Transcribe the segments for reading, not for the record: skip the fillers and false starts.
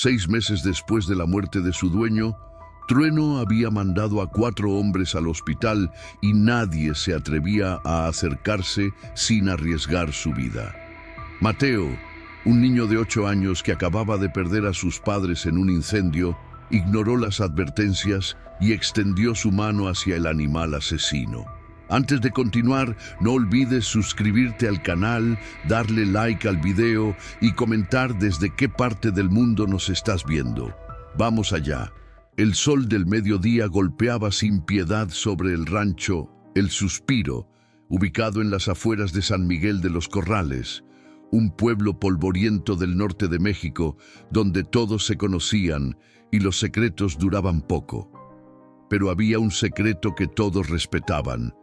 6 meses después de la muerte de su dueño, Trueno había mandado a 4 hombres al hospital y nadie se atrevía a acercarse sin arriesgar su vida. Mateo, un niño de 8 años que acababa de perder a sus padres en un incendio, ignoró las advertencias y extendió su mano hacia el animal asesino. Antes de continuar, no olvides suscribirte al canal, darle like al video y comentar desde qué parte del mundo nos estás viendo. Vamos allá. El sol del mediodía golpeaba sin piedad sobre el rancho El Suspiro, ubicado en las afueras de San Miguel de los Corrales, un pueblo polvoriento del norte de México, donde todos se conocían y los secretos duraban poco. Pero había un secreto que todos respetaban,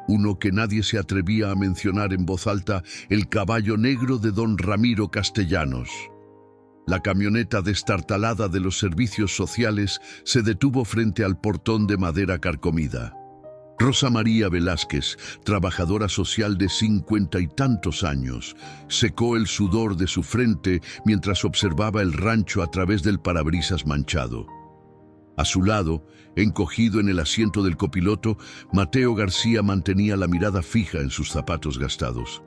uno que nadie se atrevía a mencionar en voz alta: el caballo negro de don Ramiro Castellanos. La camioneta destartalada de los servicios sociales se detuvo frente al portón de madera carcomida. Rosa María Velázquez, trabajadora social de 50 y tantos años, secó el sudor de su frente mientras observaba el rancho a través del parabrisas manchado. A su lado, encogido en el asiento del copiloto, Mateo García mantenía la mirada fija en sus zapatos gastados.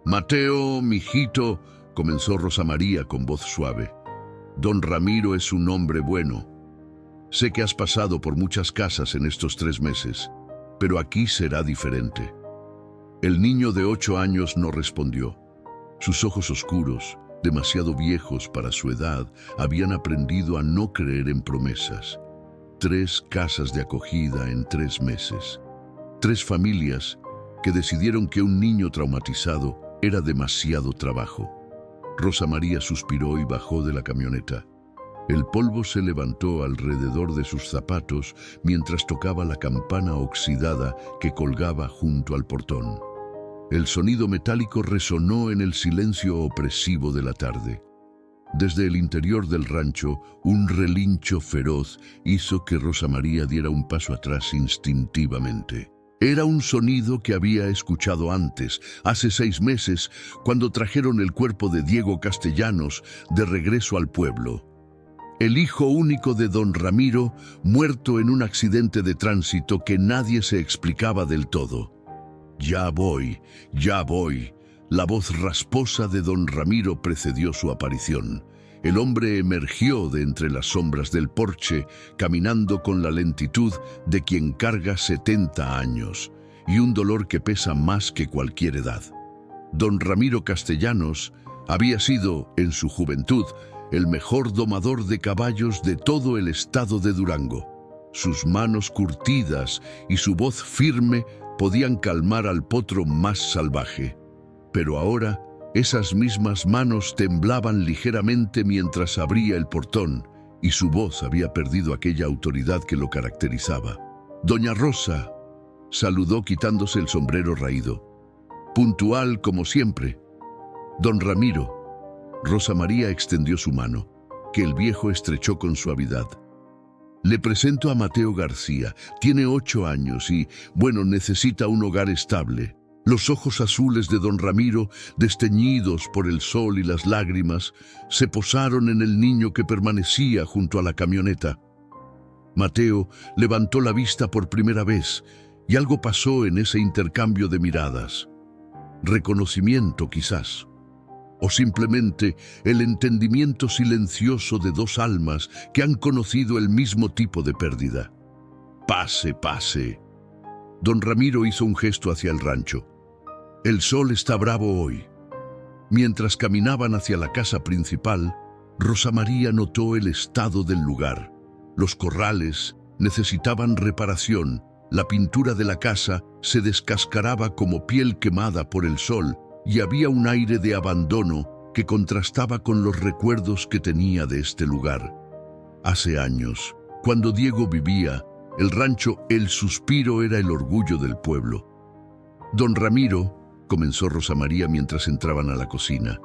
«Mateo, mijito», comenzó Rosa María con voz suave. «Don Ramiro es un hombre bueno. Sé que has pasado por muchas casas en estos 3 meses, pero aquí será diferente». El niño de 8 años no respondió. Sus ojos oscuros, demasiado viejos para su edad, habían aprendido a no creer en promesas. 3 casas de acogida en 3 meses. 3 familias que decidieron que un niño traumatizado era demasiado trabajo. Rosa María suspiró y bajó de la camioneta. El polvo se levantó alrededor de sus zapatos mientras tocaba la campana oxidada que colgaba junto al portón. El sonido metálico resonó en el silencio opresivo de la tarde. Desde el interior del rancho, un relincho feroz hizo que Rosa María diera un paso atrás instintivamente. Era un sonido que había escuchado antes, hace 6 meses, cuando trajeron el cuerpo de Diego Castellanos de regreso al pueblo. El hijo único de don Ramiro, muerto en un accidente de tránsito que nadie se explicaba del todo. «Ya voy, ya voy». La voz rasposa de don Ramiro precedió su aparición. El hombre emergió de entre las sombras del porche, caminando con la lentitud de quien carga 70 años y un dolor que pesa más que cualquier edad. Don Ramiro Castellanos había sido, en su juventud, el mejor domador de caballos de todo el estado de Durango. Sus manos curtidas y su voz firme podían calmar al potro más salvaje. Pero ahora, esas mismas manos temblaban ligeramente mientras abría el portón, y su voz había perdido aquella autoridad que lo caracterizaba. «Doña Rosa», saludó quitándose el sombrero raído. Puntual como siempre. «Don Ramiro». Rosa María extendió su mano, que el viejo estrechó con suavidad. «Le presento a Mateo García. Tiene 8 años y, bueno, necesita un hogar estable». Los ojos azules de don Ramiro, desteñidos por el sol y las lágrimas, se posaron en el niño que permanecía junto a la camioneta. Mateo levantó la vista por primera vez y algo pasó en ese intercambio de miradas. Reconocimiento, quizás. O simplemente el entendimiento silencioso de 2 almas que han conocido el mismo tipo de pérdida. «Pase, pase». Don Ramiro hizo un gesto hacia el rancho. «El sol está bravo hoy». Mientras caminaban hacia la casa principal, Rosa María notó el estado del lugar. Los corrales necesitaban reparación, la pintura de la casa se descascaraba como piel quemada por el sol y había un aire de abandono que contrastaba con los recuerdos que tenía de este lugar. Hace años, cuando Diego vivía, el rancho El Suspiro era el orgullo del pueblo. «Don Ramiro», comenzó Rosa María mientras entraban a la cocina,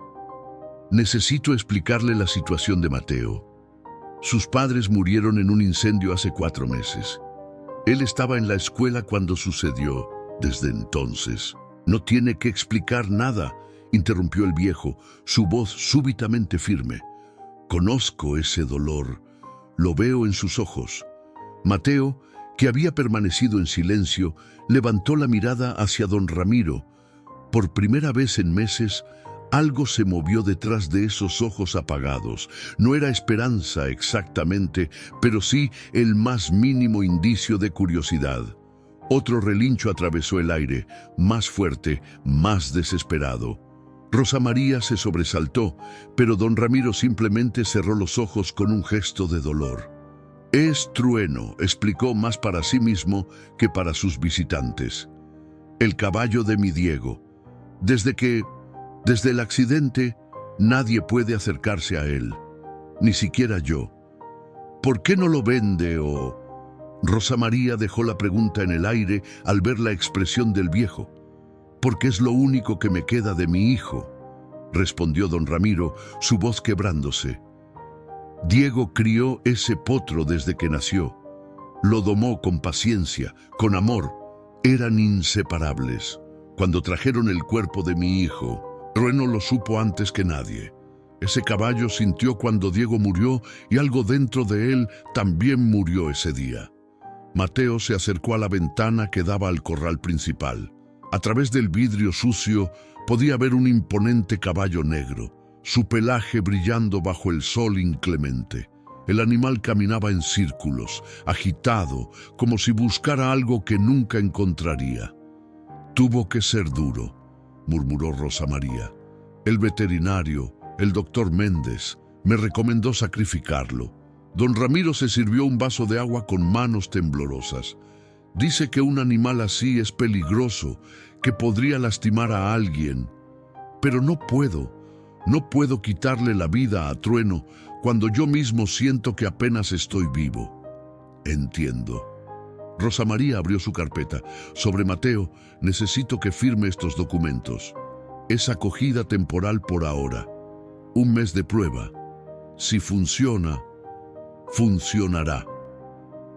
«necesito explicarle la situación de Mateo. Sus padres murieron en un incendio hace 4 meses. Él estaba en la escuela cuando sucedió. Desde entonces, no tiene que explicar nada», interrumpió el viejo, su voz súbitamente firme. Conozco ese dolor, lo veo en sus ojos. Mateo, que había permanecido en silencio, levantó la mirada hacia don Ramiro. Por primera vez en meses, algo se movió detrás de esos ojos apagados. No era esperanza exactamente, pero sí el más mínimo indicio de curiosidad. Otro relincho atravesó el aire, más fuerte, más desesperado. Rosa María se sobresaltó, pero don Ramiro simplemente cerró los ojos con un gesto de dolor. «Es Trueno», explicó más para sí mismo que para sus visitantes. «El caballo de mi Diego. Desde el accidente, nadie puede acercarse a él, ni siquiera yo. ¿Por qué no lo vende o...?» Rosa María dejó la pregunta en el aire al ver la expresión del viejo. «Porque es lo único que me queda de mi hijo», respondió don Ramiro, su voz quebrándose. «Diego crió ese potro desde que nació. Lo domó con paciencia, con amor. Eran inseparables. Cuando trajeron el cuerpo de mi hijo, Trueno lo supo antes que nadie. Ese caballo sintió cuando Diego murió y algo dentro de él también murió ese día». Mateo se acercó a la ventana que daba al corral principal. A través del vidrio sucio podía ver un imponente caballo negro, su pelaje brillando bajo el sol inclemente. El animal caminaba en círculos, agitado, como si buscara algo que nunca encontraría. «Tuvo que ser duro», murmuró Rosa María. «El veterinario, el doctor Méndez, me recomendó sacrificarlo». Don Ramiro se sirvió un vaso de agua con manos temblorosas. «Dice que un animal así es peligroso, que podría lastimar a alguien. Pero no puedo quitarle la vida a Trueno cuando yo mismo siento que apenas estoy vivo». «Entiendo». Rosa María abrió su carpeta. «Sobre Mateo, necesito que firme estos documentos. Es acogida temporal por ahora. 1 mes de prueba. Si funciona, funcionará»,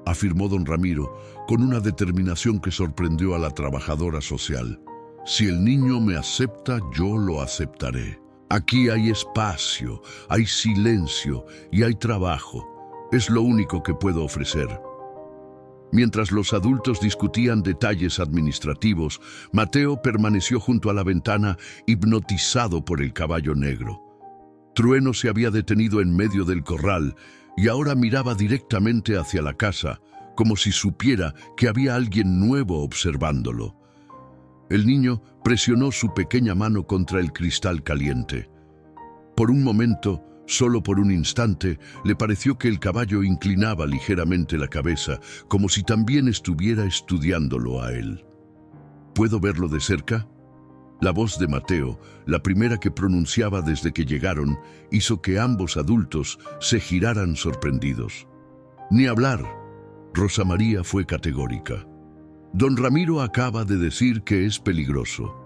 afirmó don Ramiro con una determinación que sorprendió a la trabajadora social. «Si el niño me acepta, yo lo aceptaré. Aquí hay espacio, hay silencio y hay trabajo. Es lo único que puedo ofrecer». Mientras los adultos discutían detalles administrativos, Mateo permaneció junto a la ventana, hipnotizado por el caballo negro. Trueno se había detenido en medio del corral y ahora miraba directamente hacia la casa, como si supiera que había alguien nuevo observándolo. El niño presionó su pequeña mano contra el cristal caliente. Por un momento, solo por un instante, le pareció que el caballo inclinaba ligeramente la cabeza, como si también estuviera estudiándolo a él. «¿Puedo verlo de cerca?». La voz de Mateo, la primera que pronunciaba desde que llegaron, hizo que ambos adultos se giraran sorprendidos. «Ni hablar». Rosa María fue categórica. «Don Ramiro acaba de decir que es peligroso».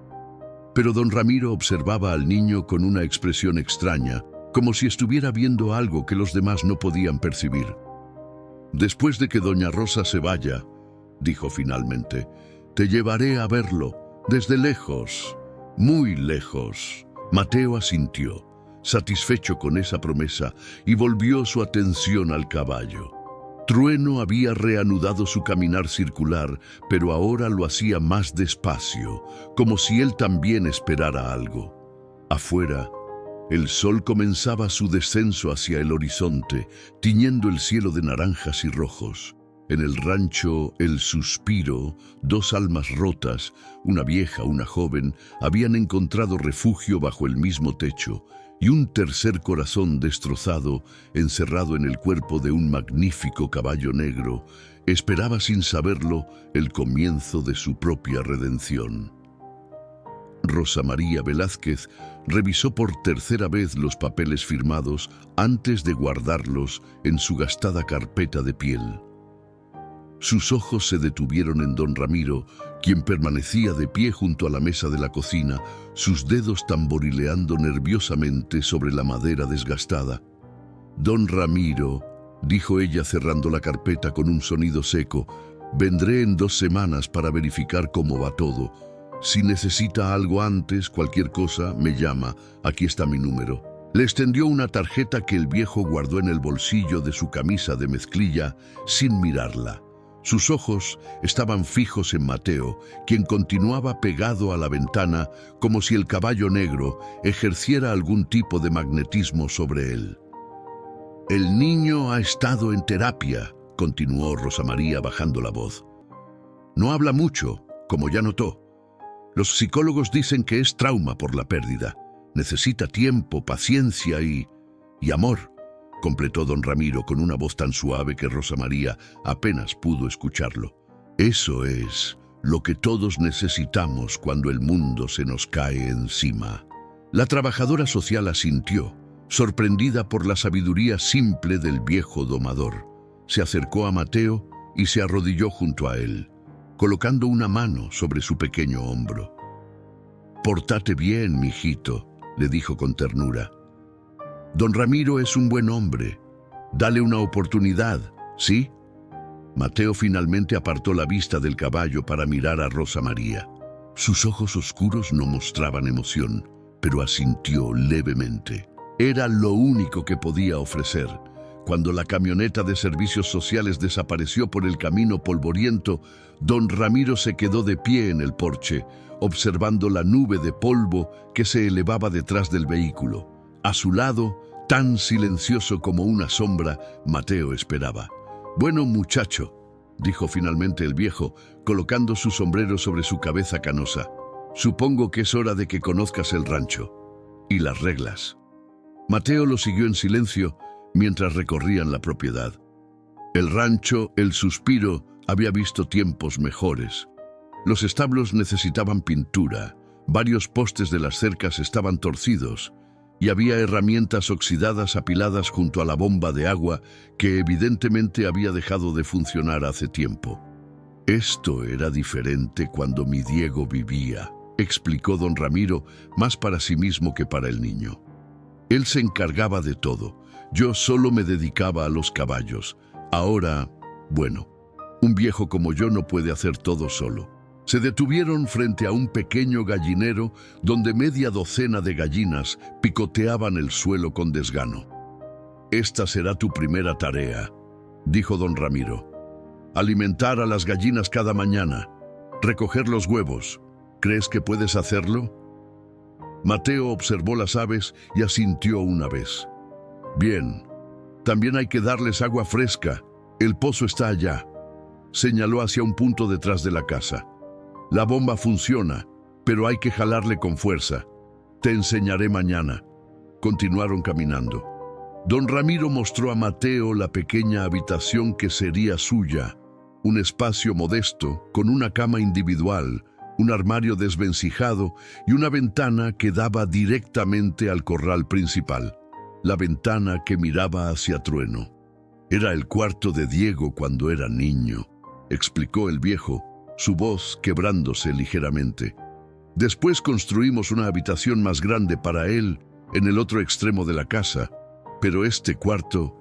Pero don Ramiro observaba al niño con una expresión extraña, como si estuviera viendo algo que los demás no podían percibir. «Después de que doña Rosa se vaya», dijo finalmente, «te llevaré a verlo, desde lejos, muy lejos». Mateo asintió, satisfecho con esa promesa, y volvió su atención al caballo. Trueno había reanudado su caminar circular, pero ahora lo hacía más despacio, como si él también esperara algo. Afuera, el sol comenzaba su descenso hacia el horizonte, tiñendo el cielo de naranjas y rojos. En el rancho El Suspiro, 2 almas rotas, una vieja, una joven, habían encontrado refugio bajo el mismo techo, y un tercer corazón destrozado, encerrado en el cuerpo de un magnífico caballo negro, esperaba sin saberlo el comienzo de su propia redención. Rosa María Velázquez revisó por tercera vez los papeles firmados antes de guardarlos en su gastada carpeta de piel. Sus ojos se detuvieron en don Ramiro, quien permanecía de pie junto a la mesa de la cocina, sus dedos tamborileando nerviosamente sobre la madera desgastada. «Don Ramiro», dijo ella cerrando la carpeta con un sonido seco, «vendré en 2 semanas para verificar cómo va todo. Si necesita algo antes, cualquier cosa, me llama. Aquí está mi número». Le extendió una tarjeta que el viejo guardó en el bolsillo de su camisa de mezclilla sin mirarla. Sus ojos estaban fijos en Mateo, quien continuaba pegado a la ventana como si el caballo negro ejerciera algún tipo de magnetismo sobre él. «El niño ha estado en terapia», continuó Rosa María bajando la voz. «No habla mucho, como ya notó. Los psicólogos dicen que es trauma por la pérdida. Necesita tiempo, paciencia y amor», completó don Ramiro con una voz tan suave que Rosa María apenas pudo escucharlo. «Eso es lo que todos necesitamos cuando el mundo se nos cae encima». La trabajadora social asintió, sorprendida por la sabiduría simple del viejo domador. Se acercó a Mateo y se arrodilló junto a él, colocando una mano sobre su pequeño hombro. «Pórtate bien, mijito», le dijo con ternura. «Don Ramiro es un buen hombre. Dale una oportunidad, ¿sí?» Mateo finalmente apartó la vista del caballo para mirar a Rosa María. Sus ojos oscuros no mostraban emoción, pero asintió levemente. Era lo único que podía ofrecer. Cuando la camioneta de servicios sociales desapareció por el camino polvoriento, don Ramiro se quedó de pie en el porche, observando la nube de polvo que se elevaba detrás del vehículo. A su lado, tan silencioso como una sombra, Mateo esperaba. «Bueno, muchacho», dijo finalmente el viejo, colocando su sombrero sobre su cabeza canosa. «Supongo que es hora de que conozcas el rancho y las reglas». Mateo lo siguió en silencio mientras recorrían la propiedad. El rancho, el suspiro, había visto tiempos mejores. Los establos necesitaban pintura, varios postes de las cercas estaban torcidos y había herramientas oxidadas apiladas junto a la bomba de agua que evidentemente había dejado de funcionar hace tiempo. «Esto era diferente cuando mi Diego vivía», explicó don Ramiro, más para sí mismo que para el niño. «Él se encargaba de todo. Yo solo me dedicaba a los caballos. Ahora, bueno, un viejo como yo no puede hacer todo solo». Se detuvieron frente a un pequeño gallinero donde media docena de gallinas picoteaban el suelo con desgano. «Esta será tu primera tarea», dijo don Ramiro. «Alimentar a las gallinas cada mañana. Recoger los huevos. ¿Crees que puedes hacerlo?» Mateo observó las aves y asintió una vez. «Bien. También hay que darles agua fresca. El pozo está allá». Señaló hacia un punto detrás de la casa. «La bomba funciona, pero hay que jalarle con fuerza. Te enseñaré mañana». Continuaron caminando. Don Ramiro mostró a Mateo la pequeña habitación que sería suya. Un espacio modesto, con una cama individual, un armario desvencijado y una ventana que daba directamente al corral principal. La ventana que miraba hacia Trueno. «Era el cuarto de Diego cuando era niño», explicó el viejo, su voz quebrándose ligeramente. «Después construimos una habitación más grande para él en el otro extremo de la casa, pero este cuarto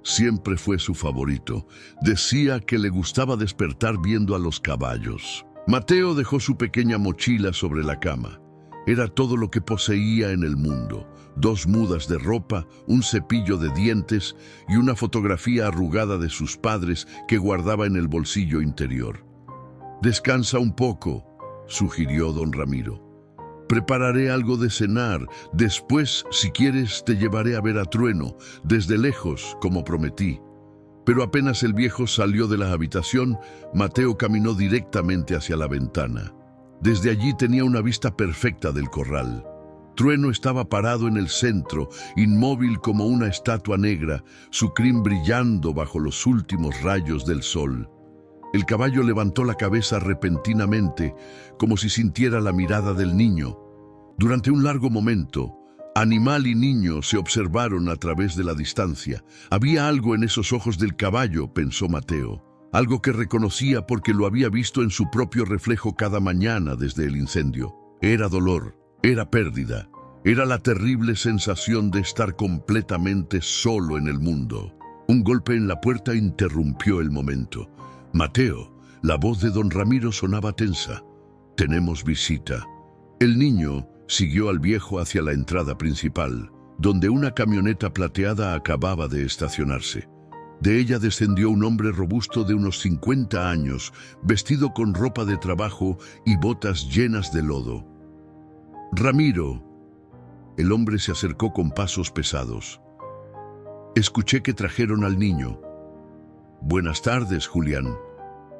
siempre fue su favorito. Decía que le gustaba despertar viendo a los caballos». Mateo dejó su pequeña mochila sobre la cama. Era todo lo que poseía en el mundo: 2 mudas de ropa, un cepillo de dientes y una fotografía arrugada de sus padres que guardaba en el bolsillo interior. «Descansa un poco», sugirió don Ramiro. «Prepararé algo de cenar. Después, si quieres, te llevaré a ver a Trueno, desde lejos, como prometí». Pero apenas el viejo salió de la habitación, Mateo caminó directamente hacia la ventana. Desde allí tenía una vista perfecta del corral. Trueno estaba parado en el centro, inmóvil como una estatua negra, su crin brillando bajo los últimos rayos del sol. El caballo levantó la cabeza repentinamente, como si sintiera la mirada del niño. Durante un largo momento, animal y niño se observaron a través de la distancia. Había algo en esos ojos del caballo, pensó Mateo. Algo que reconocía porque lo había visto en su propio reflejo cada mañana desde el incendio. Era dolor, era pérdida, era la terrible sensación de estar completamente solo en el mundo. Un golpe en la puerta interrumpió el momento. «Mateo», la voz de don Ramiro sonaba tensa. «Tenemos visita». El niño siguió al viejo hacia la entrada principal. donde una camioneta plateada acababa de estacionarse. De ella descendió un hombre robusto de unos 50 años, vestido con ropa de trabajo y botas llenas de lodo. «Ramiro». El hombre se acercó con pasos pesados. «Escuché que trajeron al niño». «Buenas tardes, Julián».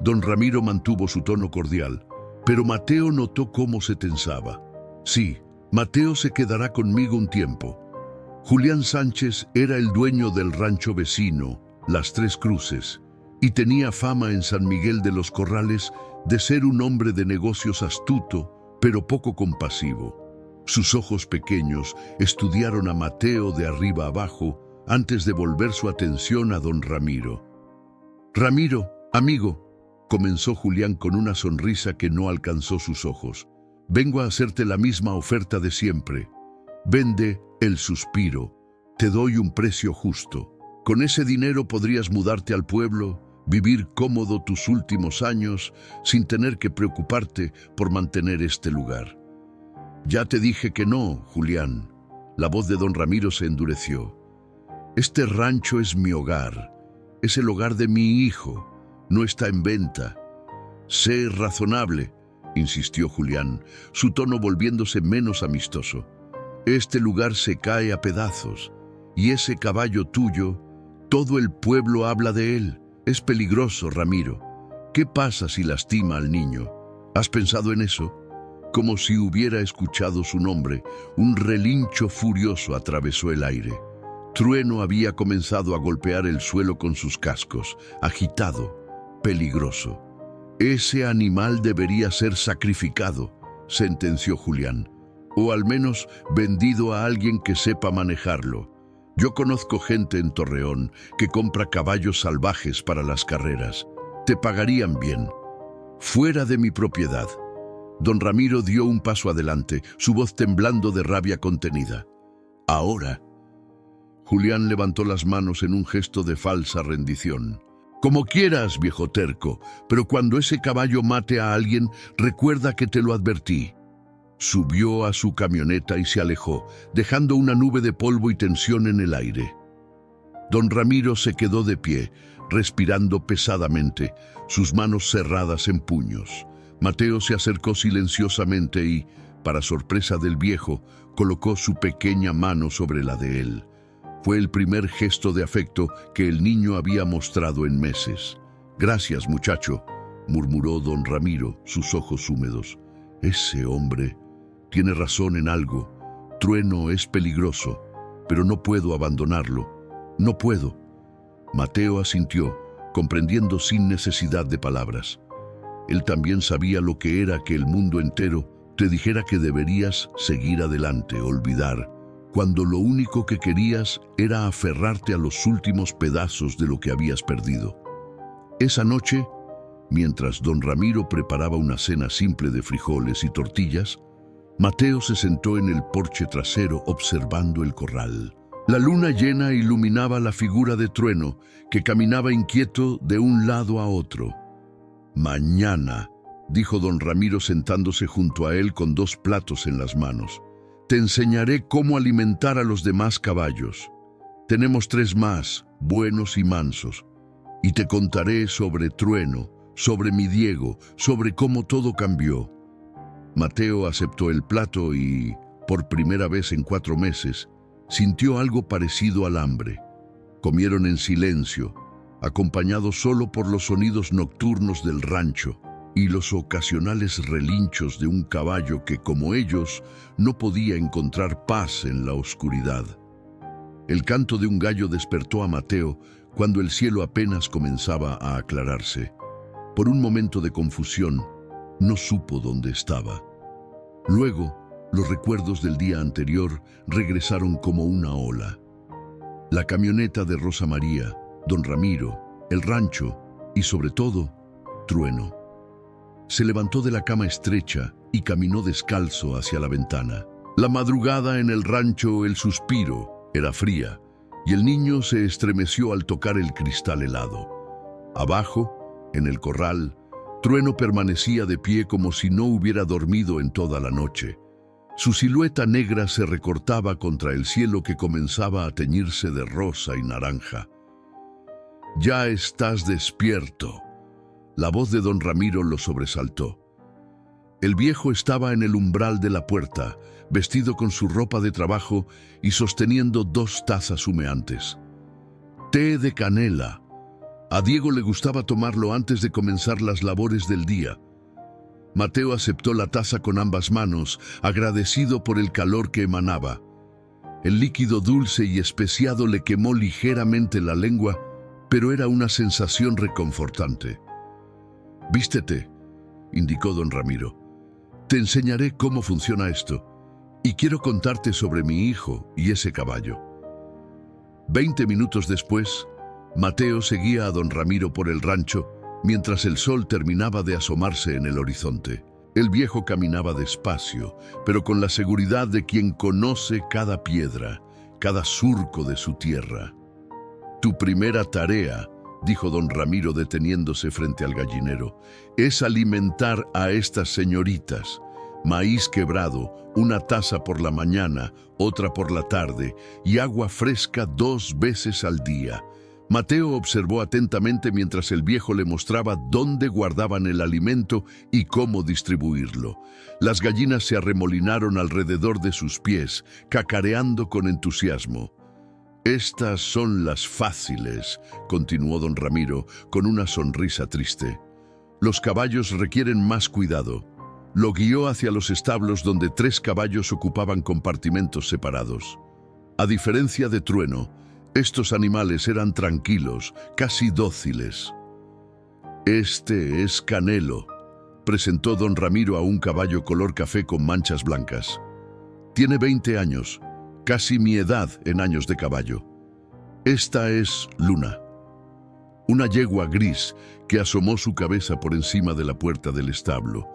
Don Ramiro mantuvo su tono cordial, pero Mateo notó cómo se tensaba. «Sí, Mateo se quedará conmigo un tiempo». Julián Sánchez era el dueño del rancho vecino, Las Tres Cruces, y tenía fama en San Miguel de los Corrales de ser un hombre de negocios astuto, pero poco compasivo. Sus ojos pequeños estudiaron a Mateo de arriba abajo antes de volver su atención a don Ramiro. «Ramiro, amigo», comenzó Julián con una sonrisa que no alcanzó sus ojos. «Vengo a hacerte la misma oferta de siempre. Vende El Suspiro. Te doy un precio justo. Con ese dinero podrías mudarte al pueblo, vivir cómodo tus últimos años sin tener que preocuparte por mantener este lugar». «Ya te dije que no, Julián». La voz de don Ramiro se endureció. «Este rancho es mi hogar. Es el hogar de mi hijo. No está en venta». «Sé razonable», insistió Julián, su tono volviéndose menos amistoso. «Este lugar se cae a pedazos. Y ese caballo tuyo, todo el pueblo habla de él. Es peligroso, Ramiro. ¿Qué pasa si lastima al niño? ¿Has pensado en eso?» Como si hubiera escuchado su nombre, un relincho furioso atravesó el aire. Trueno había comenzado a golpear el suelo con sus cascos, agitado, peligroso. «Ese animal debería ser sacrificado», sentenció Julián, «o al menos vendido a alguien que sepa manejarlo. Yo conozco gente en Torreón que compra caballos salvajes para las carreras. Te pagarían bien. Fuera de mi propiedad». Don Ramiro dio un paso adelante, su voz temblando de rabia contenida. «Ahora». Julián levantó las manos en un gesto de falsa rendición. «Como quieras, viejo terco, pero cuando ese caballo mate a alguien, recuerda que te lo advertí». Subió a su camioneta y se alejó, dejando una nube de polvo y tensión en el aire. Don Ramiro se quedó de pie, respirando pesadamente, sus manos cerradas en puños. Mateo se acercó silenciosamente y, para sorpresa del viejo, colocó su pequeña mano sobre la de él. Fue el primer gesto de afecto que el niño había mostrado en meses. «Gracias, muchacho», murmuró don Ramiro, sus ojos húmedos. «Ese hombre tiene razón en algo. Trueno es peligroso, pero no puedo abandonarlo. No puedo». Mateo asintió, comprendiendo sin necesidad de palabras. Él también sabía lo que era que el mundo entero te dijera que deberías seguir adelante, olvidar, cuando lo único que querías era aferrarte a los últimos pedazos de lo que habías perdido. Esa noche, mientras don Ramiro preparaba una cena simple de frijoles y tortillas, Mateo se sentó en el porche trasero observando el corral. La luna llena iluminaba la figura de Trueno, que caminaba inquieto de un lado a otro. «Mañana», dijo don Ramiro sentándose junto a él con 2 platos en las manos, «te enseñaré cómo alimentar a los demás caballos. Tenemos 3 más, buenos y mansos, y te contaré sobre Trueno, sobre mi Diego, sobre cómo todo cambió». Mateo aceptó el plato y, por primera vez en 4 meses, sintió algo parecido al hambre. Comieron en silencio, acompañados solo por los sonidos nocturnos del rancho y los ocasionales relinchos de un caballo que, como ellos, no podía encontrar paz en la oscuridad. El canto de un gallo despertó a Mateo cuando el cielo apenas comenzaba a aclararse. Por un momento de confusión, no supo dónde estaba. Luego, los recuerdos del día anterior regresaron como una ola. La camioneta de Rosa María, don Ramiro, el rancho y, sobre todo, Trueno. Se levantó de la cama estrecha y caminó descalzo hacia la ventana. La madrugada en el rancho El Suspiro era fría y el niño se estremeció al tocar el cristal helado. Abajo, en el corral, Trueno permanecía de pie como si no hubiera dormido en toda la noche. Su silueta negra se recortaba contra el cielo que comenzaba a teñirse de rosa y naranja. «Ya estás despierto». La voz de don Ramiro lo sobresaltó. El viejo estaba en el umbral de la puerta, vestido con su ropa de trabajo y sosteniendo 2 tazas humeantes. Té de canela. A Diego le gustaba tomarlo antes de comenzar las labores del día. Mateo aceptó la taza con ambas manos, agradecido por el calor que emanaba. El líquido dulce y especiado le quemó ligeramente la lengua, pero era una sensación reconfortante. «Vístete», indicó don Ramiro. «Te enseñaré cómo funciona esto, y quiero contarte sobre mi hijo y ese caballo». 20 minutos después, Mateo seguía a don Ramiro por el rancho, mientras el sol terminaba de asomarse en el horizonte. El viejo caminaba despacio, pero con la seguridad de quien conoce cada piedra, cada surco de su tierra. «Tu primera tarea», dijo don Ramiro deteniéndose frente al gallinero, «es alimentar a estas señoritas. Maíz quebrado, 1 taza por la mañana, otra por la tarde, y agua fresca 2 veces al día». Mateo observó atentamente mientras el viejo le mostraba dónde guardaban el alimento y cómo distribuirlo. Las gallinas se arremolinaron alrededor de sus pies, cacareando con entusiasmo. «Estas son las fáciles», continuó don Ramiro con una sonrisa triste. «Los caballos requieren más cuidado». Lo guió hacia los establos donde 3 caballos ocupaban compartimentos separados. A diferencia de Trueno, estos animales eran tranquilos, casi dóciles. «Este es Canelo», presentó don Ramiro a un caballo color café con manchas blancas. «Tiene 20 años, casi mi edad en años de caballo. Esta es Luna», una yegua gris que asomó su cabeza por encima de la puerta del establo.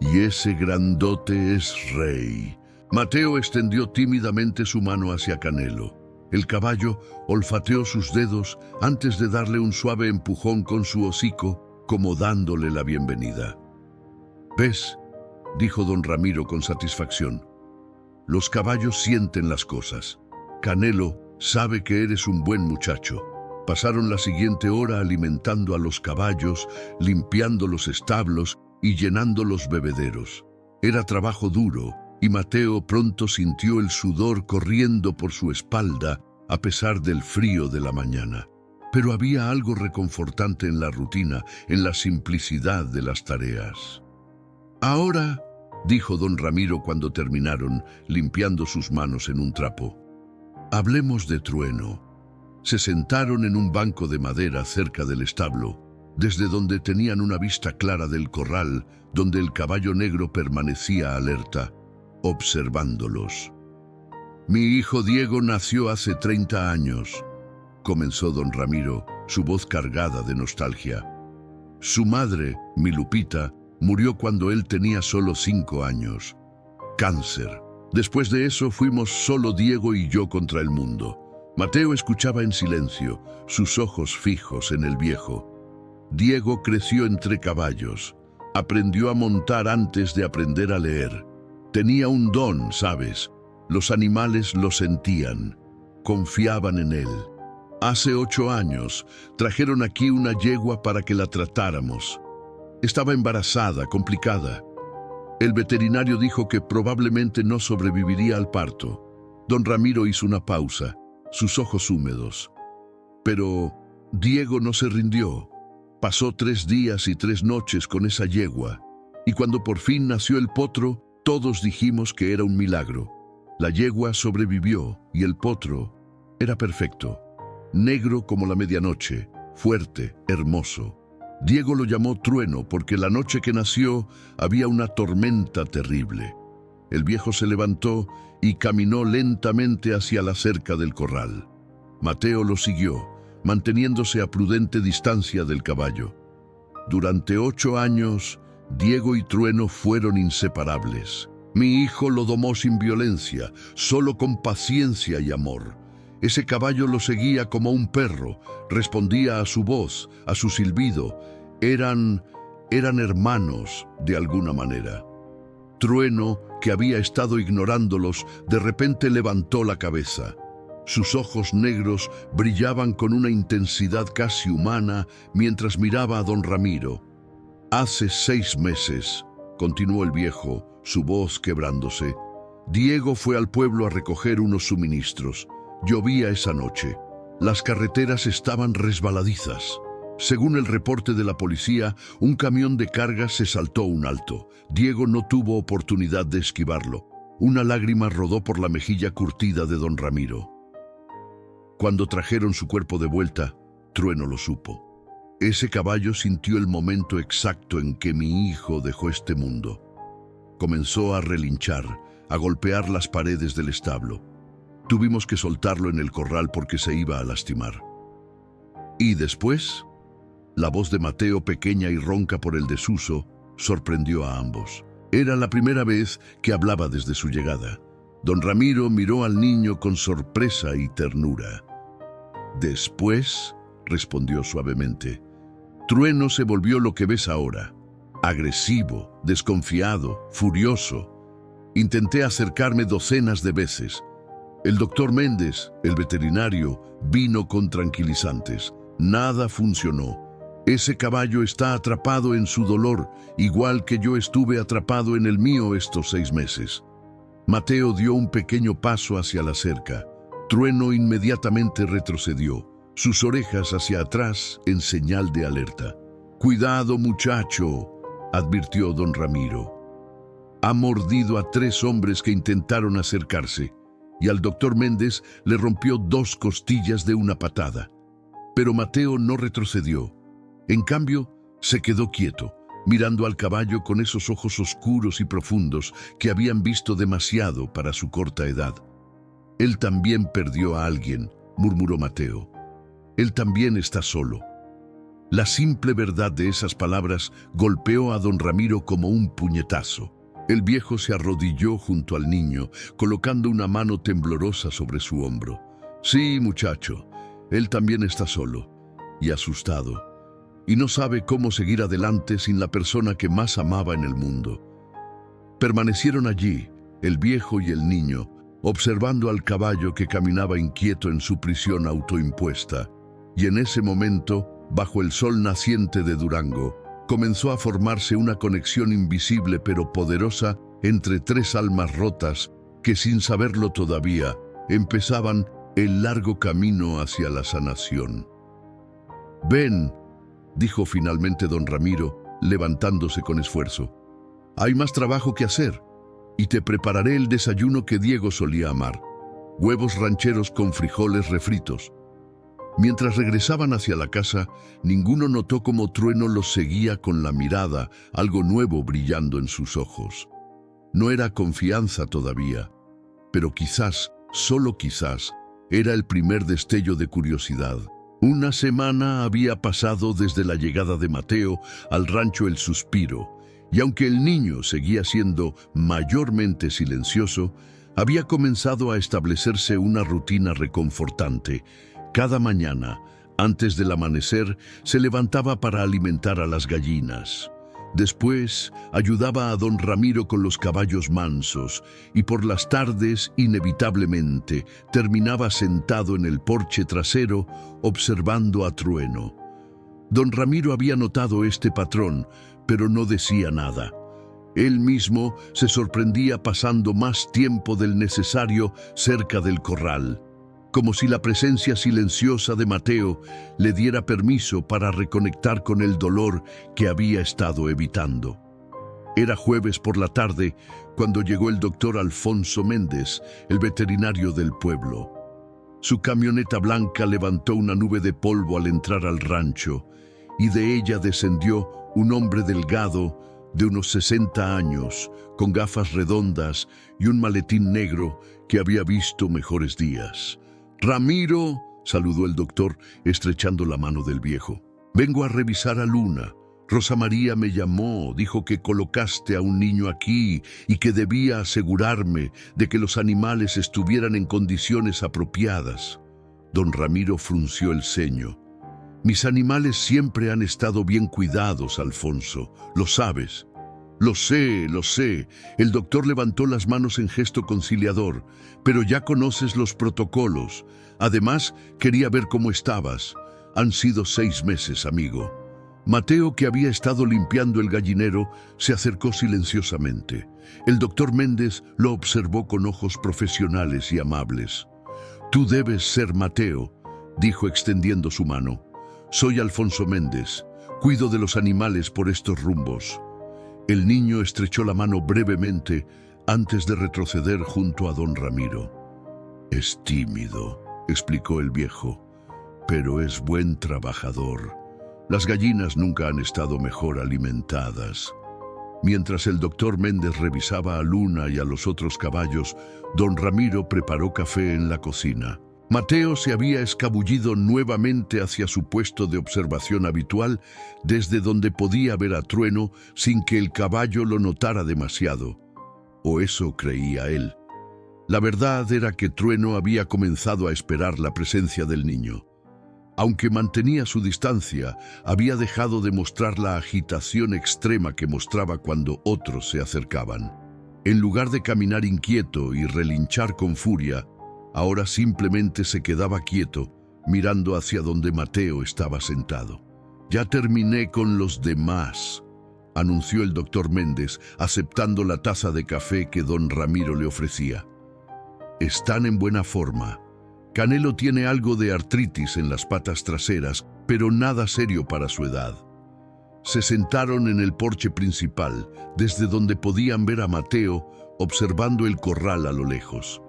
«Y ese grandote es Rey». Mateo extendió tímidamente su mano hacia Canelo. El caballo olfateó sus dedos antes de darle un suave empujón con su hocico, como dándole la bienvenida. «¿Ves?», dijo don Ramiro con satisfacción. «Los caballos sienten las cosas. Canelo sabe que eres un buen muchacho». Pasaron la siguiente hora alimentando a los caballos, limpiando los establos y llenando los bebederos. Era trabajo duro, y Mateo pronto sintió el sudor corriendo por su espalda a pesar del frío de la mañana. Pero había algo reconfortante en la rutina, en la simplicidad de las tareas. «Ahora», dijo don Ramiro cuando terminaron, limpiando sus manos en un trapo, «hablemos de Trueno». Se sentaron en un banco de madera cerca del establo, desde donde tenían una vista clara del corral, donde el caballo negro permanecía alerta, observándolos. «Mi hijo Diego nació hace 30 años», comenzó don Ramiro, su voz cargada de nostalgia. «Su madre, mi Lupita, murió cuando él tenía solo 5 años. Cáncer. Después de eso fuimos solo Diego y yo contra el mundo». Mateo escuchaba en silencio, sus ojos fijos en el viejo. Diego creció entre caballos. Aprendió a montar antes de aprender a leer. Tenía un don, ¿sabes? Los animales lo sentían, confiaban en él. Hace 8 años trajeron aquí una yegua para que la tratáramos. Estaba embarazada, complicada. El veterinario dijo que probablemente no sobreviviría al parto. Don Ramiro hizo una pausa, sus ojos húmedos. Pero Diego no se rindió. Pasó 3 días y 3 noches con esa yegua, y cuando por fin nació el potro, todos dijimos que era un milagro. La yegua sobrevivió y el potro era perfecto, negro como la medianoche, fuerte, hermoso. Diego lo llamó Trueno porque la noche que nació había una tormenta terrible. El viejo se levantó y caminó lentamente hacia la cerca del corral. Mateo lo siguió, manteniéndose a prudente distancia del caballo. Durante 8 años, Diego y Trueno fueron inseparables. Mi hijo lo domó sin violencia, solo con paciencia y amor. Ese caballo lo seguía como un perro, respondía a su voz, a su silbido. Eran hermanos de alguna manera. Trueno que había estado ignorándolos, de repente levantó la cabeza. Sus ojos negros brillaban con una intensidad casi humana mientras miraba a don Ramiro. «Hace 6 meses», continuó el viejo, su voz quebrándose, «Diego fue al pueblo a recoger unos suministros. Llovía esa noche. Las carreteras estaban resbaladizas. Según el reporte de la policía, un camión de carga se saltó un alto. Diego no tuvo oportunidad de esquivarlo. Una lágrima rodó por la mejilla curtida de don Ramiro. Cuando trajeron su cuerpo de vuelta, Trueno lo supo. Ese caballo sintió el momento exacto en que mi hijo dejó este mundo. Comenzó a relinchar, a golpear las paredes del establo. Tuvimos que soltarlo en el corral porque se iba a lastimar. Y después, la voz de Mateo, pequeña y ronca por el desuso, sorprendió a ambos. Era la primera vez que hablaba desde su llegada. Don Ramiro miró al niño con sorpresa y ternura. «Después», respondió suavemente, «Trueno se volvió lo que ves ahora. Agresivo, desconfiado, furioso. Intenté acercarme docenas de veces. El doctor Méndez, el veterinario, vino con tranquilizantes. Nada funcionó. Ese caballo está atrapado en su dolor, igual que yo estuve atrapado en el mío estos 6 meses». Mateo dio un pequeño paso hacia la cerca. Trueno inmediatamente retrocedió, sus orejas hacia atrás en señal de alerta. «Cuidado, muchacho», advirtió don Ramiro. «Ha mordido a 3 hombres que intentaron acercarse, y al doctor Méndez le rompió 2 costillas de una patada». Pero Mateo no retrocedió. En cambio, se quedó quieto, mirando al caballo con esos ojos oscuros y profundos que habían visto demasiado para su corta edad. «Él también perdió a alguien», murmuró Mateo. «Él también está solo». La simple verdad de esas palabras golpeó a don Ramiro como un puñetazo. El viejo se arrodilló junto al niño, colocando una mano temblorosa sobre su hombro. «Sí, muchacho, él también está solo y asustado, y no sabe cómo seguir adelante sin la persona que más amaba en el mundo». Permanecieron allí, el viejo y el niño, observando al caballo que caminaba inquieto en su prisión autoimpuesta, y en ese momento, bajo el sol naciente de Durango, comenzó a formarse una conexión invisible pero poderosa entre 3 almas rotas que, sin saberlo todavía, empezaban el largo camino hacia la sanación. «Ven», dijo finalmente don Ramiro, levantándose con esfuerzo. «Hay más trabajo que hacer, y te prepararé el desayuno que Diego solía amar: huevos rancheros con frijoles refritos». Mientras regresaban hacia la casa, ninguno notó cómo Trueno los seguía con la mirada, algo nuevo brillando en sus ojos. No era confianza todavía, pero quizás, solo quizás, era el primer destello de curiosidad. Una semana había pasado desde la llegada de Mateo al rancho El Suspiro, y aunque el niño seguía siendo mayormente silencioso, había comenzado a establecerse una rutina reconfortante. Cada mañana, antes del amanecer, se levantaba para alimentar a las gallinas. Después, ayudaba a don Ramiro con los caballos mansos, y por las tardes, inevitablemente, terminaba sentado en el porche trasero, observando a Trueno. Don Ramiro había notado este patrón, pero no decía nada. Él mismo se sorprendía pasando más tiempo del necesario cerca del corral, como si la presencia silenciosa de Mateo le diera permiso para reconectar con el dolor que había estado evitando. Era jueves por la tarde cuando llegó el doctor Alfonso Méndez, el veterinario del pueblo. Su camioneta blanca levantó una nube de polvo al entrar al rancho, y de ella descendió un hombre delgado de unos 60 años, con gafas redondas y un maletín negro que había visto mejores días. «Ramiro», saludó el doctor, estrechando la mano del viejo. «Vengo a revisar a Luna. Rosa María me llamó, dijo que colocaste a un niño aquí y que debía asegurarme de que los animales estuvieran en condiciones apropiadas». Don Ramiro frunció el ceño. «Mis animales siempre han estado bien cuidados, Alfonso, lo sabes. Lo sé, lo sé. El doctor levantó las manos en gesto conciliador, pero ya conoces los protocolos. Además, quería ver cómo estabas. Han sido 6 meses, amigo. Mateo, que había estado limpiando el gallinero, se acercó silenciosamente. El doctor Méndez lo observó con ojos profesionales y amables. Tú debes ser Mateo, dijo extendiendo su mano. Soy Alfonso Méndez. Cuido de los animales por estos rumbos. El niño estrechó la mano brevemente antes de retroceder junto a don Ramiro. Es tímido, explicó el viejo, pero es buen trabajador. Las gallinas nunca han estado mejor alimentadas. Mientras el doctor Méndez revisaba a Luna y a los otros caballos, don Ramiro preparó café en la cocina. Mateo se había escabullido nuevamente hacia su puesto de observación habitual, desde donde podía ver a Trueno sin que el caballo lo notara demasiado. O eso creía él. La verdad era que Trueno había comenzado a esperar la presencia del niño. Aunque mantenía su distancia, había dejado de mostrar la agitación extrema que mostraba cuando otros se acercaban. En lugar de caminar inquieto y relinchar con furia, ahora simplemente se quedaba quieto, mirando hacia donde Mateo estaba sentado. Ya terminé con los demás, anunció el doctor Méndez, aceptando la taza de café que don Ramiro le ofrecía. Están en buena forma. Canelo tiene algo de artritis en las patas traseras, pero nada serio para su edad. Se sentaron en el porche principal, desde donde podían ver a Mateo observando el corral a lo lejos.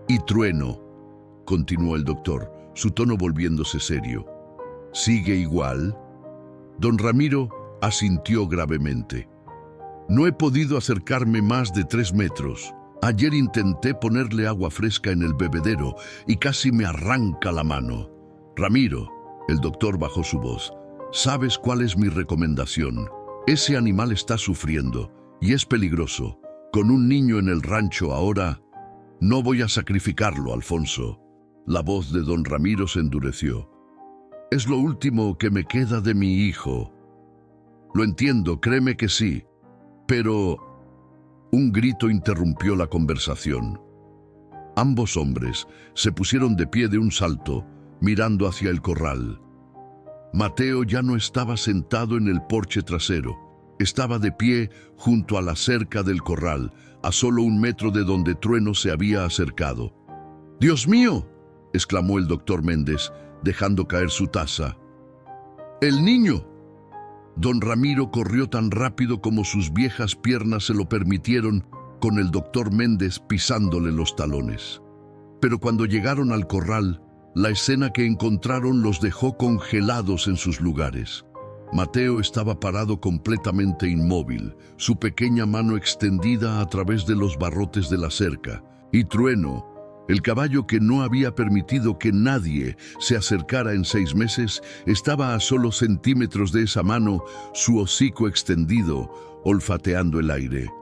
Y Trueno, continuó el doctor, su tono volviéndose serio. ¿Sigue igual? Don Ramiro asintió gravemente. No he podido acercarme más de 3 metros. Ayer intenté ponerle agua fresca en el bebedero y casi me arranca la mano. Ramiro, el doctor bajó su voz, ¿sabes cuál es mi recomendación? Ese animal está sufriendo y es peligroso. Con un niño en el rancho ahora... No voy a sacrificarlo, Alfonso. La voz de don Ramiro se endureció. Es lo último que me queda de mi hijo. Lo entiendo, créeme que sí. Pero... Un grito interrumpió la conversación. Ambos hombres se pusieron de pie de un salto, mirando hacia el corral. Mateo ya no estaba sentado en el porche trasero. Estaba de pie junto a la cerca del corral, a solo 1 metro de donde Trueno se había acercado. ¡Dios mío!, exclamó el doctor Méndez, dejando caer su taza. ¡El niño! Don Ramiro corrió tan rápido como sus viejas piernas se lo permitieron, con el doctor Méndez pisándole los talones. Pero cuando llegaron al corral, la escena que encontraron los dejó congelados en sus lugares. Mateo estaba parado completamente inmóvil, su pequeña mano extendida a través de los barrotes de la cerca, y Trueno, el caballo que no había permitido que nadie se acercara en 6 meses, estaba a solo centímetros de esa mano, su hocico extendido, olfateando el aire.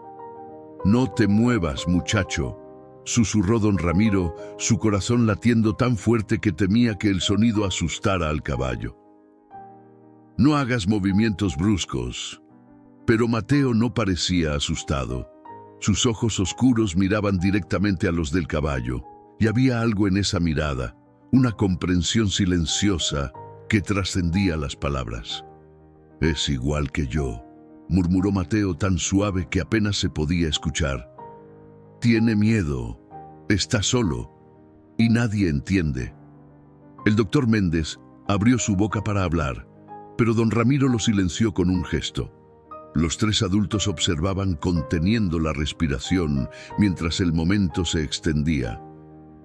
«No te muevas, muchacho», susurró don Ramiro, su corazón latiendo tan fuerte que temía que el sonido asustara al caballo. «No hagas movimientos bruscos». Pero Mateo no parecía asustado. Sus ojos oscuros miraban directamente a los del caballo, y había algo en esa mirada, una comprensión silenciosa que trascendía las palabras. «Es igual que yo», murmuró Mateo tan suave que apenas se podía escuchar. «Tiene miedo, está solo, y nadie entiende». El doctor Méndez abrió su boca para hablar, pero don Ramiro lo silenció con un gesto. Los 3 adultos observaban conteniendo la respiración mientras el momento se extendía.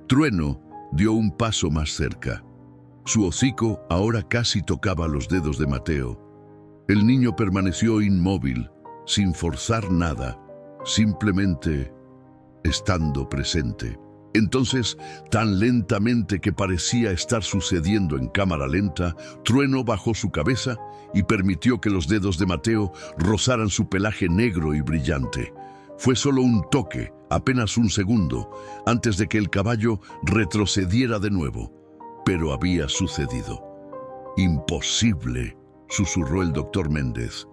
Trueno dio un paso más cerca. Su hocico ahora casi tocaba los dedos de Mateo. El niño permaneció inmóvil, sin forzar nada, simplemente estando presente. Entonces, tan lentamente que parecía estar sucediendo en cámara lenta, Trueno bajó su cabeza y permitió que los dedos de Mateo rozaran su pelaje negro y brillante. Fue solo un toque, apenas 1 segundo, antes de que el caballo retrocediera de nuevo. Pero había sucedido. «Imposible», susurró el doctor Méndez.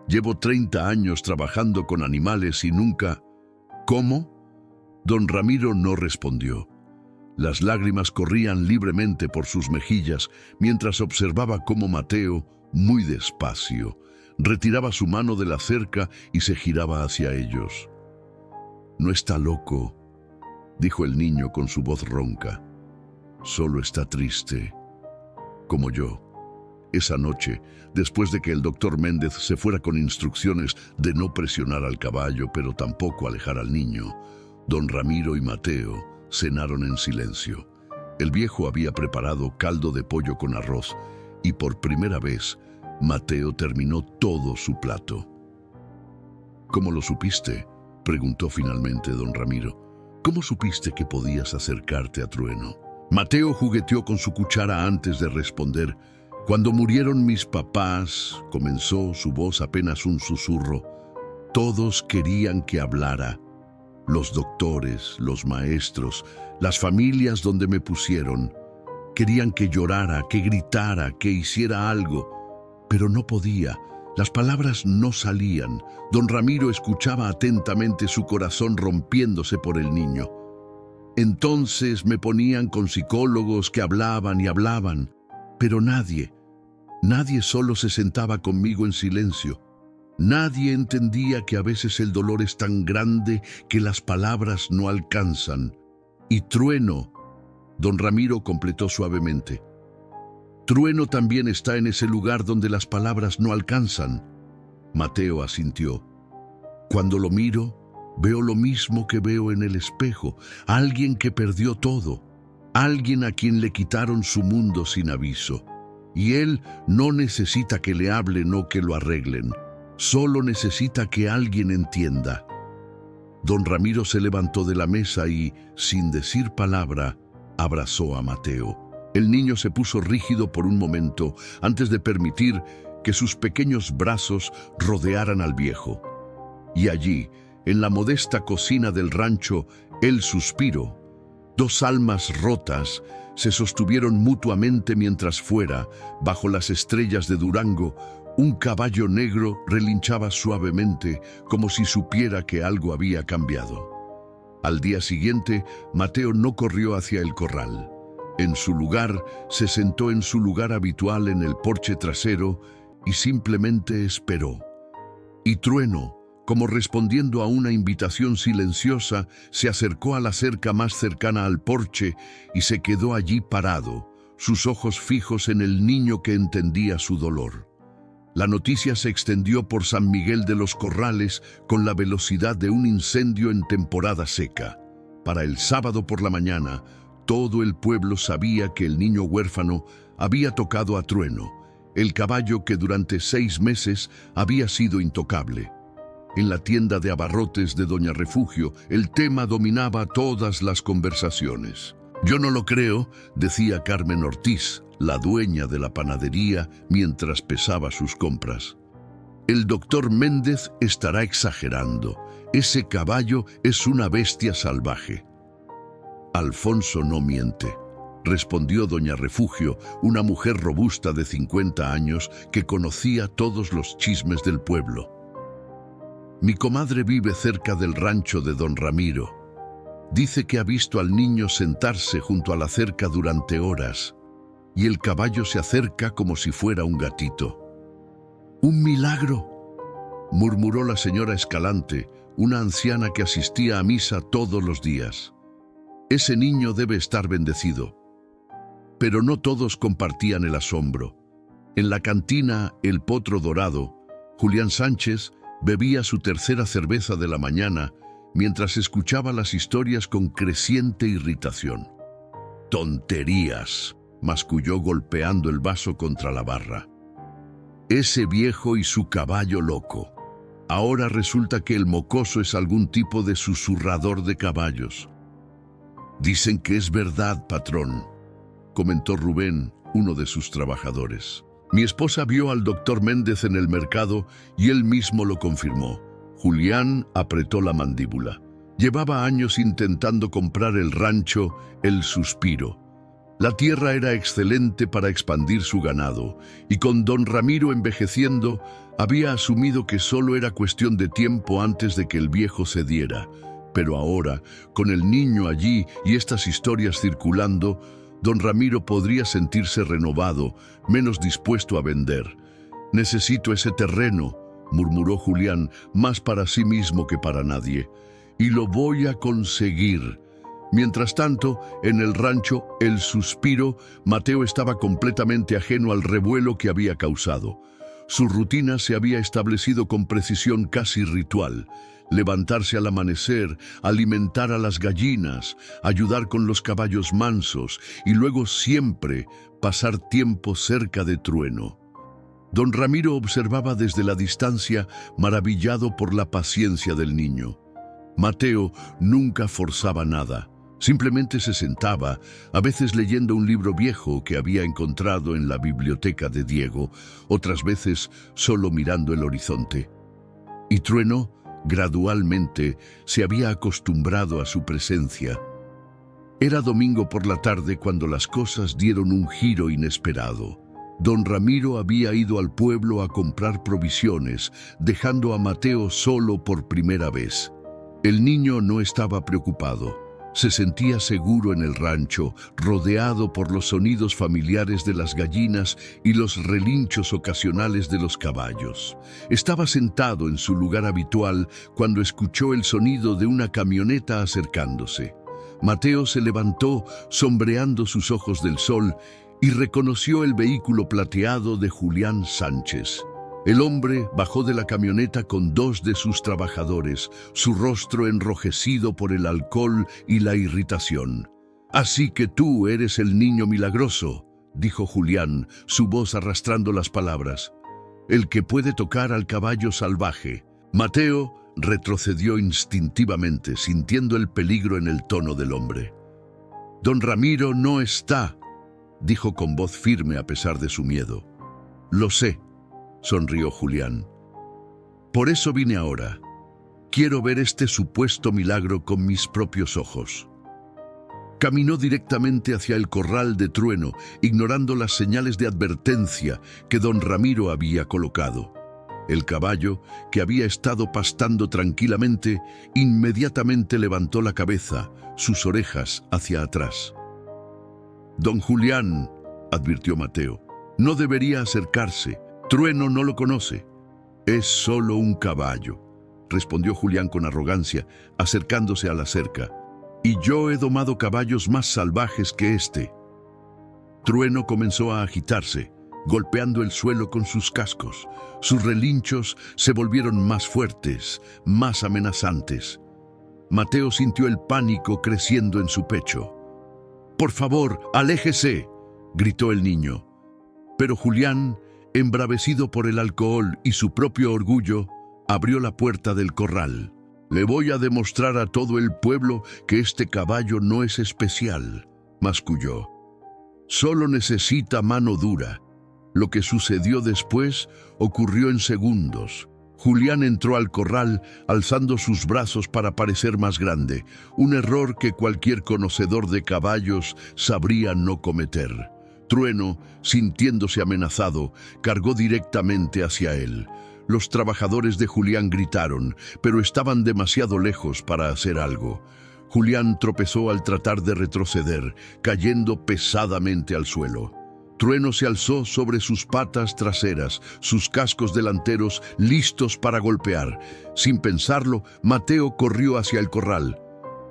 Llevo 30 años trabajando con animales y nunca... ¿Cómo? Don Ramiro no respondió. Las lágrimas corrían libremente por sus mejillas mientras observaba cómo Mateo, muy despacio, retiraba su mano de la cerca y se giraba hacia ellos. «No está loco», dijo el niño con su voz ronca. «Solo está triste, como yo». Esa noche, después de que el doctor Méndez se fuera con instrucciones de no presionar al caballo, pero tampoco alejar al niño, don Ramiro y Mateo cenaron en silencio. El viejo había preparado caldo de pollo con arroz y por primera vez Mateo terminó todo su plato. «¿Cómo lo supiste?», preguntó finalmente don Ramiro. «¿Cómo supiste que podías acercarte a Trueno?». Mateo jugueteó con su cuchara antes de responder. «Cuando murieron mis papás», comenzó, su voz apenas un susurro, «todos querían que hablara. Los doctores, los maestros, las familias donde me pusieron. Querían que llorara, que gritara, que hiciera algo. Pero no podía. Las palabras no salían. Don Ramiro escuchaba atentamente, su corazón rompiéndose por el niño. Entonces me ponían con psicólogos que hablaban y hablaban. Pero nadie solo se sentaba conmigo en silencio. Nadie entendía que a veces el dolor es tan grande que las palabras no alcanzan. Y Trueno, don Ramiro completó suavemente. Trueno también está en ese lugar donde las palabras no alcanzan. Mateo asintió. Cuando lo miro, veo lo mismo que veo en el espejo. Alguien que perdió todo. Alguien a quien le quitaron su mundo sin aviso. Y él no necesita que le hablen o que lo arreglen. Solo necesita que alguien entienda. Don Ramiro se levantó de la mesa y, sin decir palabra, abrazó a Mateo. El niño se puso rígido por un momento antes de permitir que sus pequeños brazos rodearan al viejo. Y allí, en la modesta cocina del rancho, él suspiró. Dos almas rotas se sostuvieron mutuamente mientras fuera, bajo las estrellas de Durango, un caballo negro relinchaba suavemente como si supiera que algo había cambiado. Al día siguiente, Mateo no corrió hacia el corral. En su lugar, se sentó en su lugar habitual en el porche trasero y simplemente esperó. Y Trueno, como respondiendo a una invitación silenciosa, se acercó a la cerca más cercana al porche y se quedó allí parado, sus ojos fijos en el niño que entendía su dolor. La noticia se extendió por San Miguel de los Corrales con la velocidad de un incendio en temporada seca. Para el sábado por la mañana, todo el pueblo sabía que el niño huérfano había tocado a Trueno, el caballo que durante 6 meses había sido intocable. En la tienda de abarrotes de Doña Refugio, el tema dominaba todas las conversaciones. «Yo no lo creo», decía Carmen Ortiz, la dueña de la panadería, mientras pesaba sus compras. «El doctor Méndez estará exagerando. Ese caballo es una bestia salvaje». «Alfonso no miente», respondió Doña Refugio, una mujer robusta de 50 años que conocía todos los chismes del pueblo. «Mi comadre vive cerca del rancho de don Ramiro. Dice que ha visto al niño sentarse junto a la cerca durante horas, y el caballo se acerca como si fuera un gatito». «¡Un milagro!», murmuró la señora Escalante, una anciana que asistía a misa todos los días. «Ese niño debe estar bendecido». Pero no todos compartían el asombro. En la cantina El Potro Dorado, Julián Sánchez bebía su tercera cerveza de la mañana mientras escuchaba las historias con creciente irritación. «Tonterías», masculló golpeando el vaso contra la barra. «Ese viejo y su caballo loco. Ahora resulta que el mocoso es algún tipo de susurrador de caballos». «Dicen que es verdad, patrón», comentó Rubén, uno de sus trabajadores. «Mi esposa vio al doctor Méndez en el mercado y él mismo lo confirmó». Julián apretó la mandíbula. Llevaba años intentando comprar el rancho El Suspiro. La tierra era excelente para expandir su ganado, y con don Ramiro envejeciendo, había asumido que solo era cuestión de tiempo antes de que el viejo cediera. Pero ahora, con el niño allí y estas historias circulando, don Ramiro podría sentirse renovado, menos dispuesto a vender. «Necesito ese terreno», murmuró Julián, más para sí mismo que para nadie. «Y lo voy a conseguir». Mientras tanto, en el rancho, El Suspiro, Mateo estaba completamente ajeno al revuelo que había causado. Su rutina se había establecido con precisión casi ritual. Levantarse al amanecer, alimentar a las gallinas, ayudar con los caballos mansos y luego siempre pasar tiempo cerca de Trueno. Don Ramiro observaba desde la distancia, maravillado por la paciencia del niño. Mateo nunca forzaba nada. Simplemente se sentaba, a veces leyendo un libro viejo que había encontrado en la biblioteca de Diego, otras veces solo mirando el horizonte. Y Trueno, gradualmente, se había acostumbrado a su presencia. Era domingo por la tarde cuando las cosas dieron un giro inesperado. Don Ramiro había ido al pueblo a comprar provisiones, dejando a Mateo solo por primera vez. El niño no estaba preocupado. Se sentía seguro en el rancho, rodeado por los sonidos familiares de las gallinas y los relinchos ocasionales de los caballos. Estaba sentado en su lugar habitual cuando escuchó el sonido de una camioneta acercándose. Mateo se levantó, sombreando sus ojos del sol, y reconoció el vehículo plateado de Julián Sánchez. El hombre bajó de la camioneta con dos de sus trabajadores, su rostro enrojecido por el alcohol y la irritación. «Así que tú eres el niño milagroso», dijo Julián, su voz arrastrando las palabras. «El que puede tocar al caballo salvaje». Mateo retrocedió instintivamente, sintiendo el peligro en el tono del hombre. «Don Ramiro no está», dijo con voz firme a pesar de su miedo. «Lo sé», sonrió Julián. «Por eso vine ahora. Quiero ver este supuesto milagro con mis propios ojos». Caminó directamente hacia el corral de Trueno, ignorando las señales de advertencia que don Ramiro había colocado. El caballo, que había estado pastando tranquilamente, inmediatamente levantó la cabeza, sus orejas hacia atrás. «Don Julián», advirtió Mateo, «no debería acercarse. Trueno no lo conoce». «Es solo un caballo», respondió Julián con arrogancia, acercándose a la cerca. «Y yo he domado caballos más salvajes que este». Trueno comenzó a agitarse, golpeando el suelo con sus cascos. Sus relinchos se volvieron más fuertes, más amenazantes. Mateo sintió el pánico creciendo en su pecho. «Por favor, aléjese», gritó el niño. Pero Julián, embravecido por el alcohol y su propio orgullo, abrió la puerta del corral. «Le voy a demostrar a todo el pueblo que este caballo no es especial», masculló. «Solo necesita mano dura». Lo que sucedió después ocurrió en segundos. Julián entró al corral alzando sus brazos para parecer más grande, un error que cualquier conocedor de caballos sabría no cometer. Trueno, sintiéndose amenazado, cargó directamente hacia él. Los trabajadores de Julián gritaron, pero estaban demasiado lejos para hacer algo. Julián tropezó al tratar de retroceder, cayendo pesadamente al suelo. Trueno se alzó sobre sus patas traseras, sus cascos delanteros listos para golpear. Sin pensarlo, Mateo corrió hacia el corral.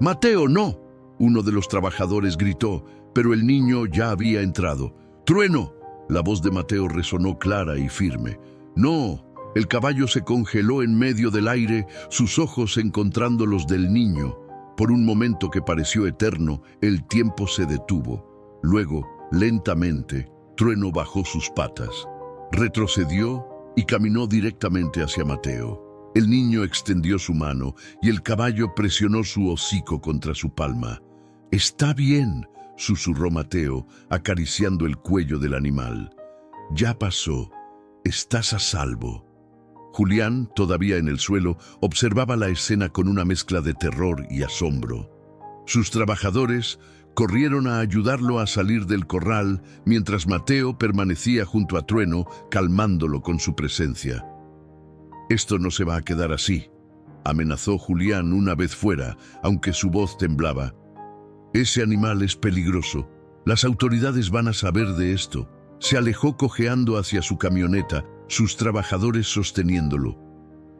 «¡Mateo, no!», uno de los trabajadores gritó, pero el niño ya había entrado. «¡Trueno!», la voz de Mateo resonó clara y firme. «No». El caballo se congeló en medio del aire, sus ojos encontrando los del niño. Por un momento que pareció eterno, el tiempo se detuvo. Luego, lentamente, Trueno bajó sus patas, retrocedió y caminó directamente hacia Mateo. El niño extendió su mano y el caballo presionó su hocico contra su palma. «Está bien», susurró Mateo, acariciando el cuello del animal. «Ya pasó. Estás a salvo». Julián, todavía en el suelo, observaba la escena con una mezcla de terror y asombro. Sus trabajadores, Corrieron a ayudarlo a salir del corral, mientras Mateo permanecía junto a Trueno, calmándolo con su presencia. «Esto no se va a quedar así», amenazó Julián una vez fuera, aunque su voz temblaba. «Ese animal es peligroso. Las autoridades van a saber de esto». Se alejó cojeando hacia su camioneta, sus trabajadores sosteniéndolo.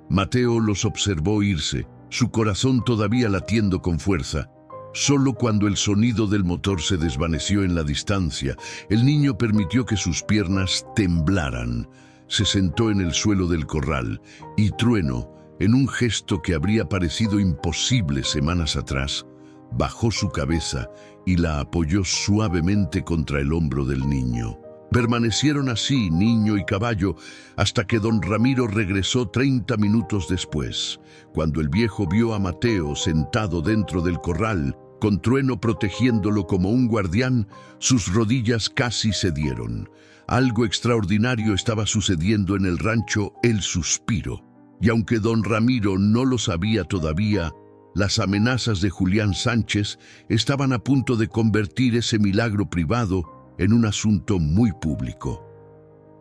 Mateo los observó irse, su corazón todavía latiendo con fuerza. Solo cuando el sonido del motor se desvaneció en la distancia, el niño permitió que sus piernas temblaran. Se sentó en el suelo del corral y Trueno, en un gesto que habría parecido imposible semanas atrás, bajó su cabeza y la apoyó suavemente contra el hombro del niño. Permanecieron así, niño y caballo, hasta que don Ramiro regresó 30 minutos después. Cuando el viejo vio a Mateo sentado dentro del corral, con Trueno protegiéndolo como un guardián, sus rodillas casi cedieron. Algo extraordinario estaba sucediendo en el rancho El Suspiro. Y aunque don Ramiro no lo sabía todavía, las amenazas de Julián Sánchez estaban a punto de convertir ese milagro privado en un asunto muy público.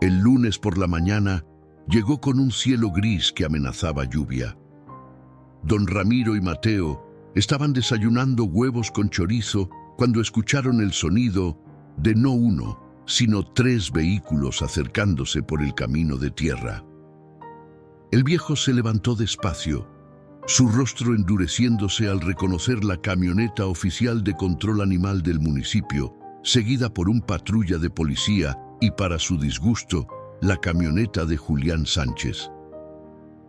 El lunes por la mañana llegó con un cielo gris que amenazaba lluvia. Don Ramiro y Mateo estaban desayunando huevos con chorizo cuando escucharon el sonido de no uno, sino 3 vehículos acercándose por el camino de tierra. El viejo se levantó despacio, su rostro endureciéndose al reconocer la camioneta oficial de control animal del municipio, seguida por un patrulla de policía y, para su disgusto, la camioneta de Julián Sánchez.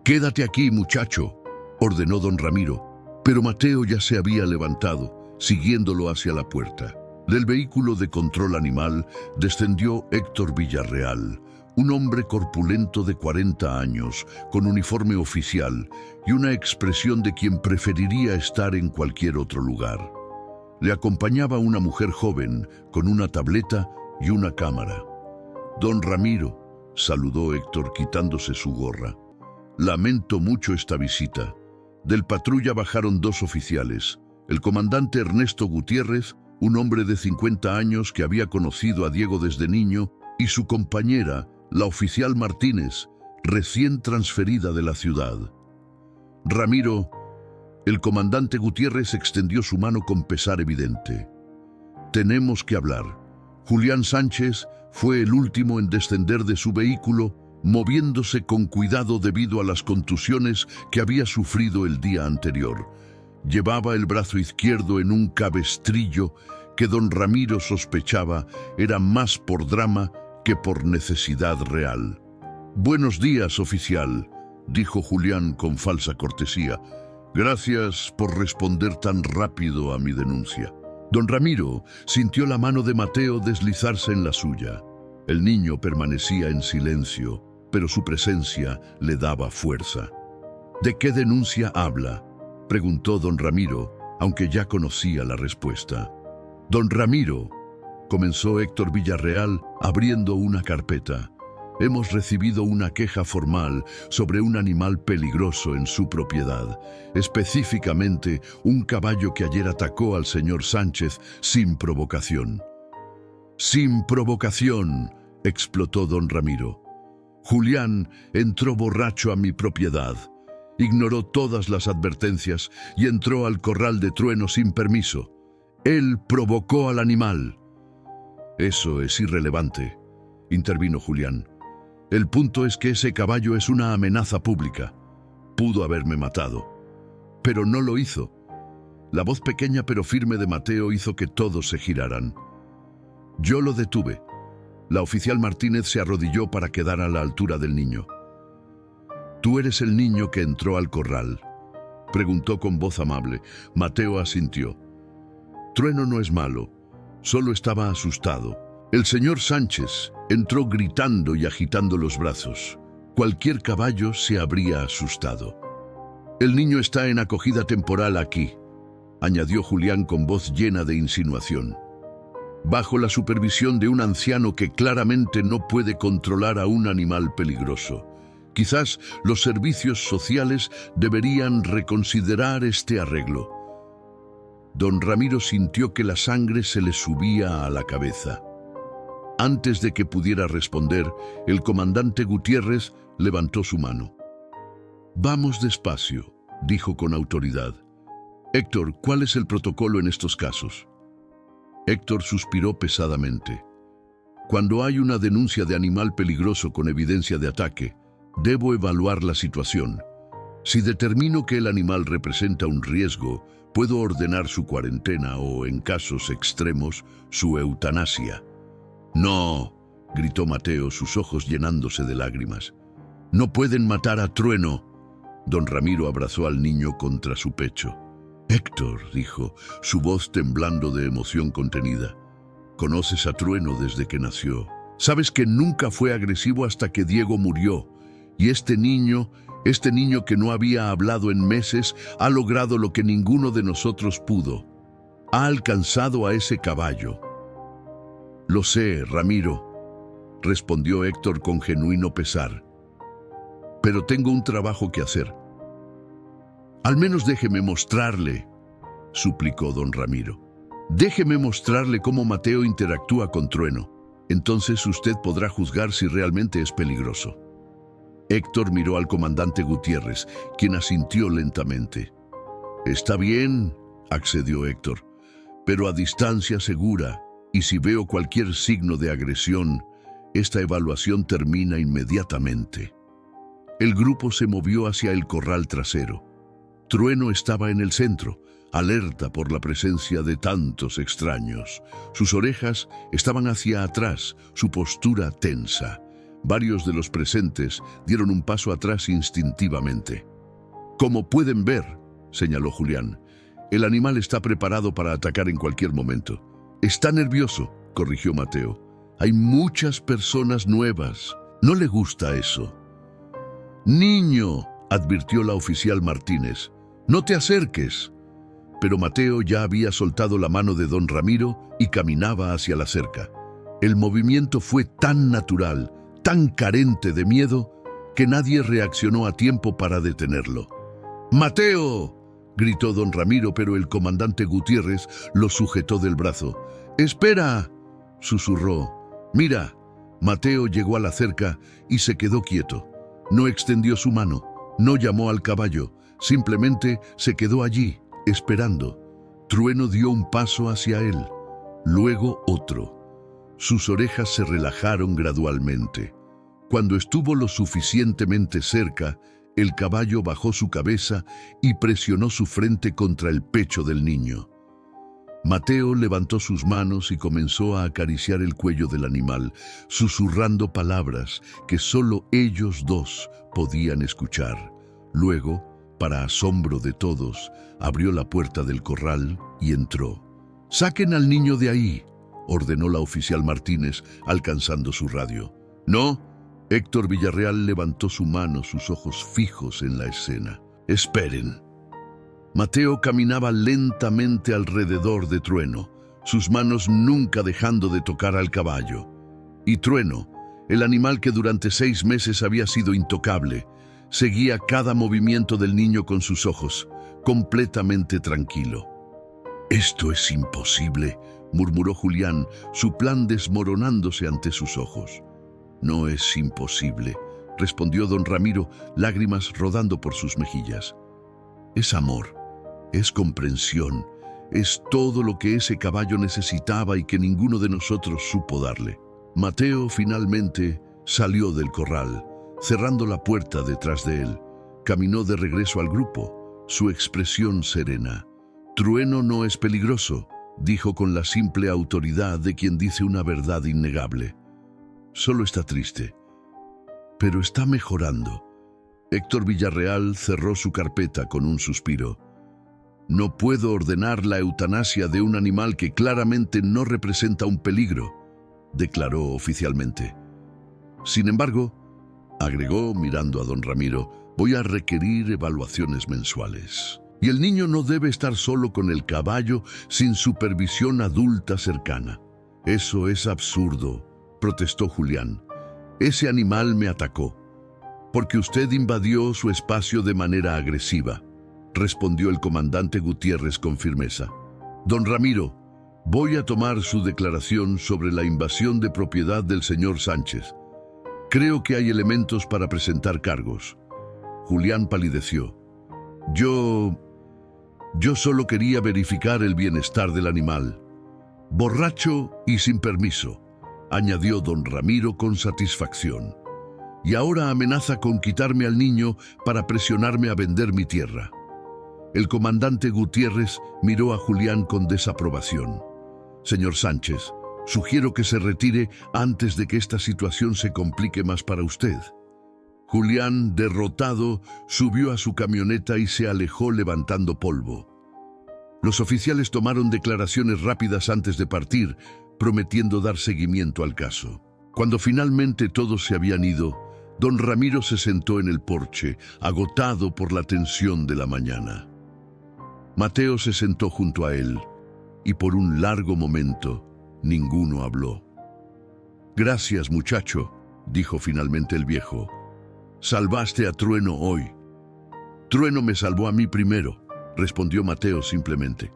«Quédate aquí, muchacho», ordenó don Ramiro, pero Mateo ya se había levantado, siguiéndolo hacia la puerta. Del vehículo de control animal descendió Héctor Villarreal, un hombre corpulento de 40 años, con uniforme oficial y una expresión de quien preferiría estar en cualquier otro lugar. Le acompañaba una mujer joven, con una tableta y una cámara. «Don Ramiro», saludó Héctor quitándose su gorra. «Lamento mucho esta visita». Del patrulla bajaron 2 oficiales, el comandante Ernesto Gutiérrez, un hombre de 50 años que había conocido a Diego desde niño, y su compañera, la oficial Martínez, recién transferida de la ciudad. «Ramiro», el comandante Gutiérrez extendió su mano con pesar evidente. «Tenemos que hablar. Julián Sánchez fue el último en descender de su vehículo, moviéndose con cuidado debido a las contusiones que había sufrido el día anterior. Llevaba el brazo izquierdo en un cabestrillo que don Ramiro sospechaba era más por drama que por necesidad real. «Buenos días, oficial», dijo Julián con falsa cortesía. «Gracias por responder tan rápido a mi denuncia». Don Ramiro sintió la mano de Mateo deslizarse en la suya. El niño permanecía en silencio, pero su presencia le daba fuerza. «¿De qué denuncia habla?», preguntó don Ramiro, aunque ya conocía la respuesta. «Don Ramiro», comenzó Héctor Villarreal abriendo una carpeta. «Hemos recibido una queja formal sobre un animal peligroso en su propiedad, específicamente un caballo que ayer atacó al señor Sánchez sin provocación». «Sin provocación», explotó don Ramiro. «Julián entró borracho a mi propiedad, ignoró todas las advertencias y entró al corral de Trueno sin permiso. Él provocó al animal». «Eso es irrelevante», intervino Julián. «El punto es que ese caballo es una amenaza pública. Pudo haberme matado, pero no lo hizo». La voz pequeña pero firme de Mateo hizo que todos se giraran. «Yo lo detuve». La oficial Martínez se arrodilló para quedar a la altura del niño. «¿Tú eres el niño que entró al corral?», preguntó con voz amable. Mateo asintió. «Trueno no es malo, solo estaba asustado. El señor Sánchez entró gritando y agitando los brazos. Cualquier caballo se habría asustado. El niño está en acogida temporal aquí», añadió Julián con voz llena de insinuación, «bajo la supervisión de un anciano que claramente no puede controlar a un animal peligroso. Quizás los servicios sociales deberían reconsiderar este arreglo». Don Ramiro sintió que la sangre se le subía a la cabeza. Antes de que pudiera responder, el comandante Gutiérrez levantó su mano. «Vamos despacio», dijo con autoridad. «Héctor, ¿cuál es el protocolo en estos casos?» Héctor suspiró pesadamente. «Cuando hay una denuncia de animal peligroso con evidencia de ataque, debo evaluar la situación. Si determino que el animal representa un riesgo, puedo ordenar su cuarentena o, en casos extremos, su eutanasia». «No», gritó Mateo, sus ojos llenándose de lágrimas. «No pueden matar a Trueno». Don Ramiro abrazó al niño contra su pecho. «Héctor», dijo, su voz temblando de emoción contenida, «conoces a Trueno desde que nació. Sabes que nunca fue agresivo hasta que Diego murió. Y este niño que no había hablado en meses, ha logrado lo que ninguno de nosotros pudo. Ha alcanzado a ese caballo». «Lo sé, Ramiro», respondió Héctor con genuino pesar. «Pero tengo un trabajo que hacer». «Al menos déjeme mostrarle», suplicó don Ramiro. «Déjeme mostrarle cómo Mateo interactúa con Trueno. Entonces usted podrá juzgar si realmente es peligroso». Héctor miró al comandante Gutiérrez, quien asintió lentamente. «Está bien», accedió Héctor, «pero a distancia segura, y si veo cualquier signo de agresión, esta evaluación termina inmediatamente». El grupo se movió hacia el corral trasero. Trueno estaba en el centro, alerta por la presencia de tantos extraños. Sus orejas estaban hacia atrás, su postura tensa. Varios de los presentes dieron un paso atrás instintivamente. «Como pueden ver», señaló Julián, «el animal está preparado para atacar en cualquier momento». «Está nervioso», corrigió Mateo. «Hay muchas personas nuevas. No le gusta eso». «Niño», advirtió la oficial Martínez, «no te acerques». Pero Mateo ya había soltado la mano de don Ramiro y caminaba hacia la cerca. El movimiento fue tan natural, tan carente de miedo, que nadie reaccionó a tiempo para detenerlo. «¡Mateo!», gritó don Ramiro, pero el comandante Gutiérrez lo sujetó del brazo. «¡Espera!», susurró. «Mira». Mateo llegó a la cerca y se quedó quieto. No extendió su mano, no llamó al caballo, simplemente se quedó allí, esperando. Trueno dio un paso hacia él, luego otro. Sus orejas se relajaron gradualmente. Cuando estuvo lo suficientemente cerca, el caballo bajó su cabeza y presionó su frente contra el pecho del niño. Mateo levantó sus manos y comenzó a acariciar el cuello del animal, susurrando palabras que solo ellos dos podían escuchar. Luego, para asombro de todos, abrió la puerta del corral y entró. «Saquen al niño de ahí», ordenó la oficial Martínez, alcanzando su radio. «No». Héctor Villarreal levantó su mano, sus ojos fijos en la escena. «Esperen». Mateo caminaba lentamente alrededor de Trueno, sus manos nunca dejando de tocar al caballo. Y Trueno, el animal que durante 6 meses había sido intocable, seguía cada movimiento del niño con sus ojos, completamente tranquilo. «Esto es imposible», murmuró Julián, su plan desmoronándose ante sus ojos. «No es imposible», respondió don Ramiro, lágrimas rodando por sus mejillas. «Es amor, es comprensión, es todo lo que ese caballo necesitaba y que ninguno de nosotros supo darle». Mateo finalmente salió del corral, cerrando la puerta detrás de él. Caminó de regreso al grupo, su expresión serena. «Trueno no es peligroso», dijo con la simple autoridad de quien dice una verdad innegable. «Solo está triste, pero está mejorando». Héctor Villarreal cerró su carpeta con un suspiro. «No puedo ordenar la eutanasia de un animal que claramente no representa un peligro», declaró oficialmente. «Sin embargo», agregó mirando a don Ramiro, «voy a requerir evaluaciones mensuales. Y el niño no debe estar solo con el caballo sin supervisión adulta cercana». «Eso es absurdo», protestó Julián. «Ese animal me atacó, porque usted invadió su espacio de manera agresiva», respondió el comandante Gutiérrez con firmeza. Don Ramiro, voy a tomar su declaración sobre la invasión de propiedad del señor Sánchez. Creo que hay elementos para presentar cargos. Julián palideció. Yo solo quería verificar el bienestar del animal. Borracho y sin permiso, añadió don Ramiro con satisfacción. Y ahora amenaza con quitarme al niño para presionarme a vender mi tierra. El comandante Gutiérrez miró a Julián con desaprobación. Señor Sánchez, sugiero que se retire antes de que esta situación se complique más para usted. Julián, derrotado, subió a su camioneta y se alejó levantando polvo. Los oficiales tomaron declaraciones rápidas antes de partir, prometiendo dar seguimiento al caso. Cuando finalmente todos se habían ido, don Ramiro se sentó en el porche, agotado por la tensión de la mañana. Mateo se sentó junto a él, y por un largo momento, ninguno habló. «Gracias, muchacho», dijo finalmente el viejo. «Salvaste a Trueno hoy». «Trueno me salvó a mí primero», respondió Mateo simplemente.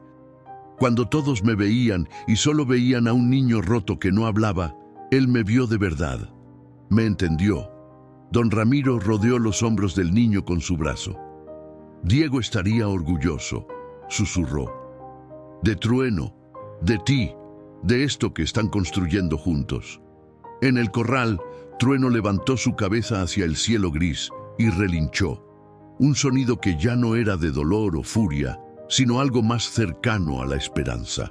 «Cuando todos me veían y solo veían a un niño roto que no hablaba, él me vio de verdad. Me entendió». Don Ramiro rodeó los hombros del niño con su brazo. «Diego estaría orgulloso», susurró. «De Trueno, de ti, de esto que están construyendo juntos». En el corral, Trueno levantó su cabeza hacia el cielo gris y relinchó. Un sonido que ya no era de dolor o furia, sino algo más cercano a la esperanza.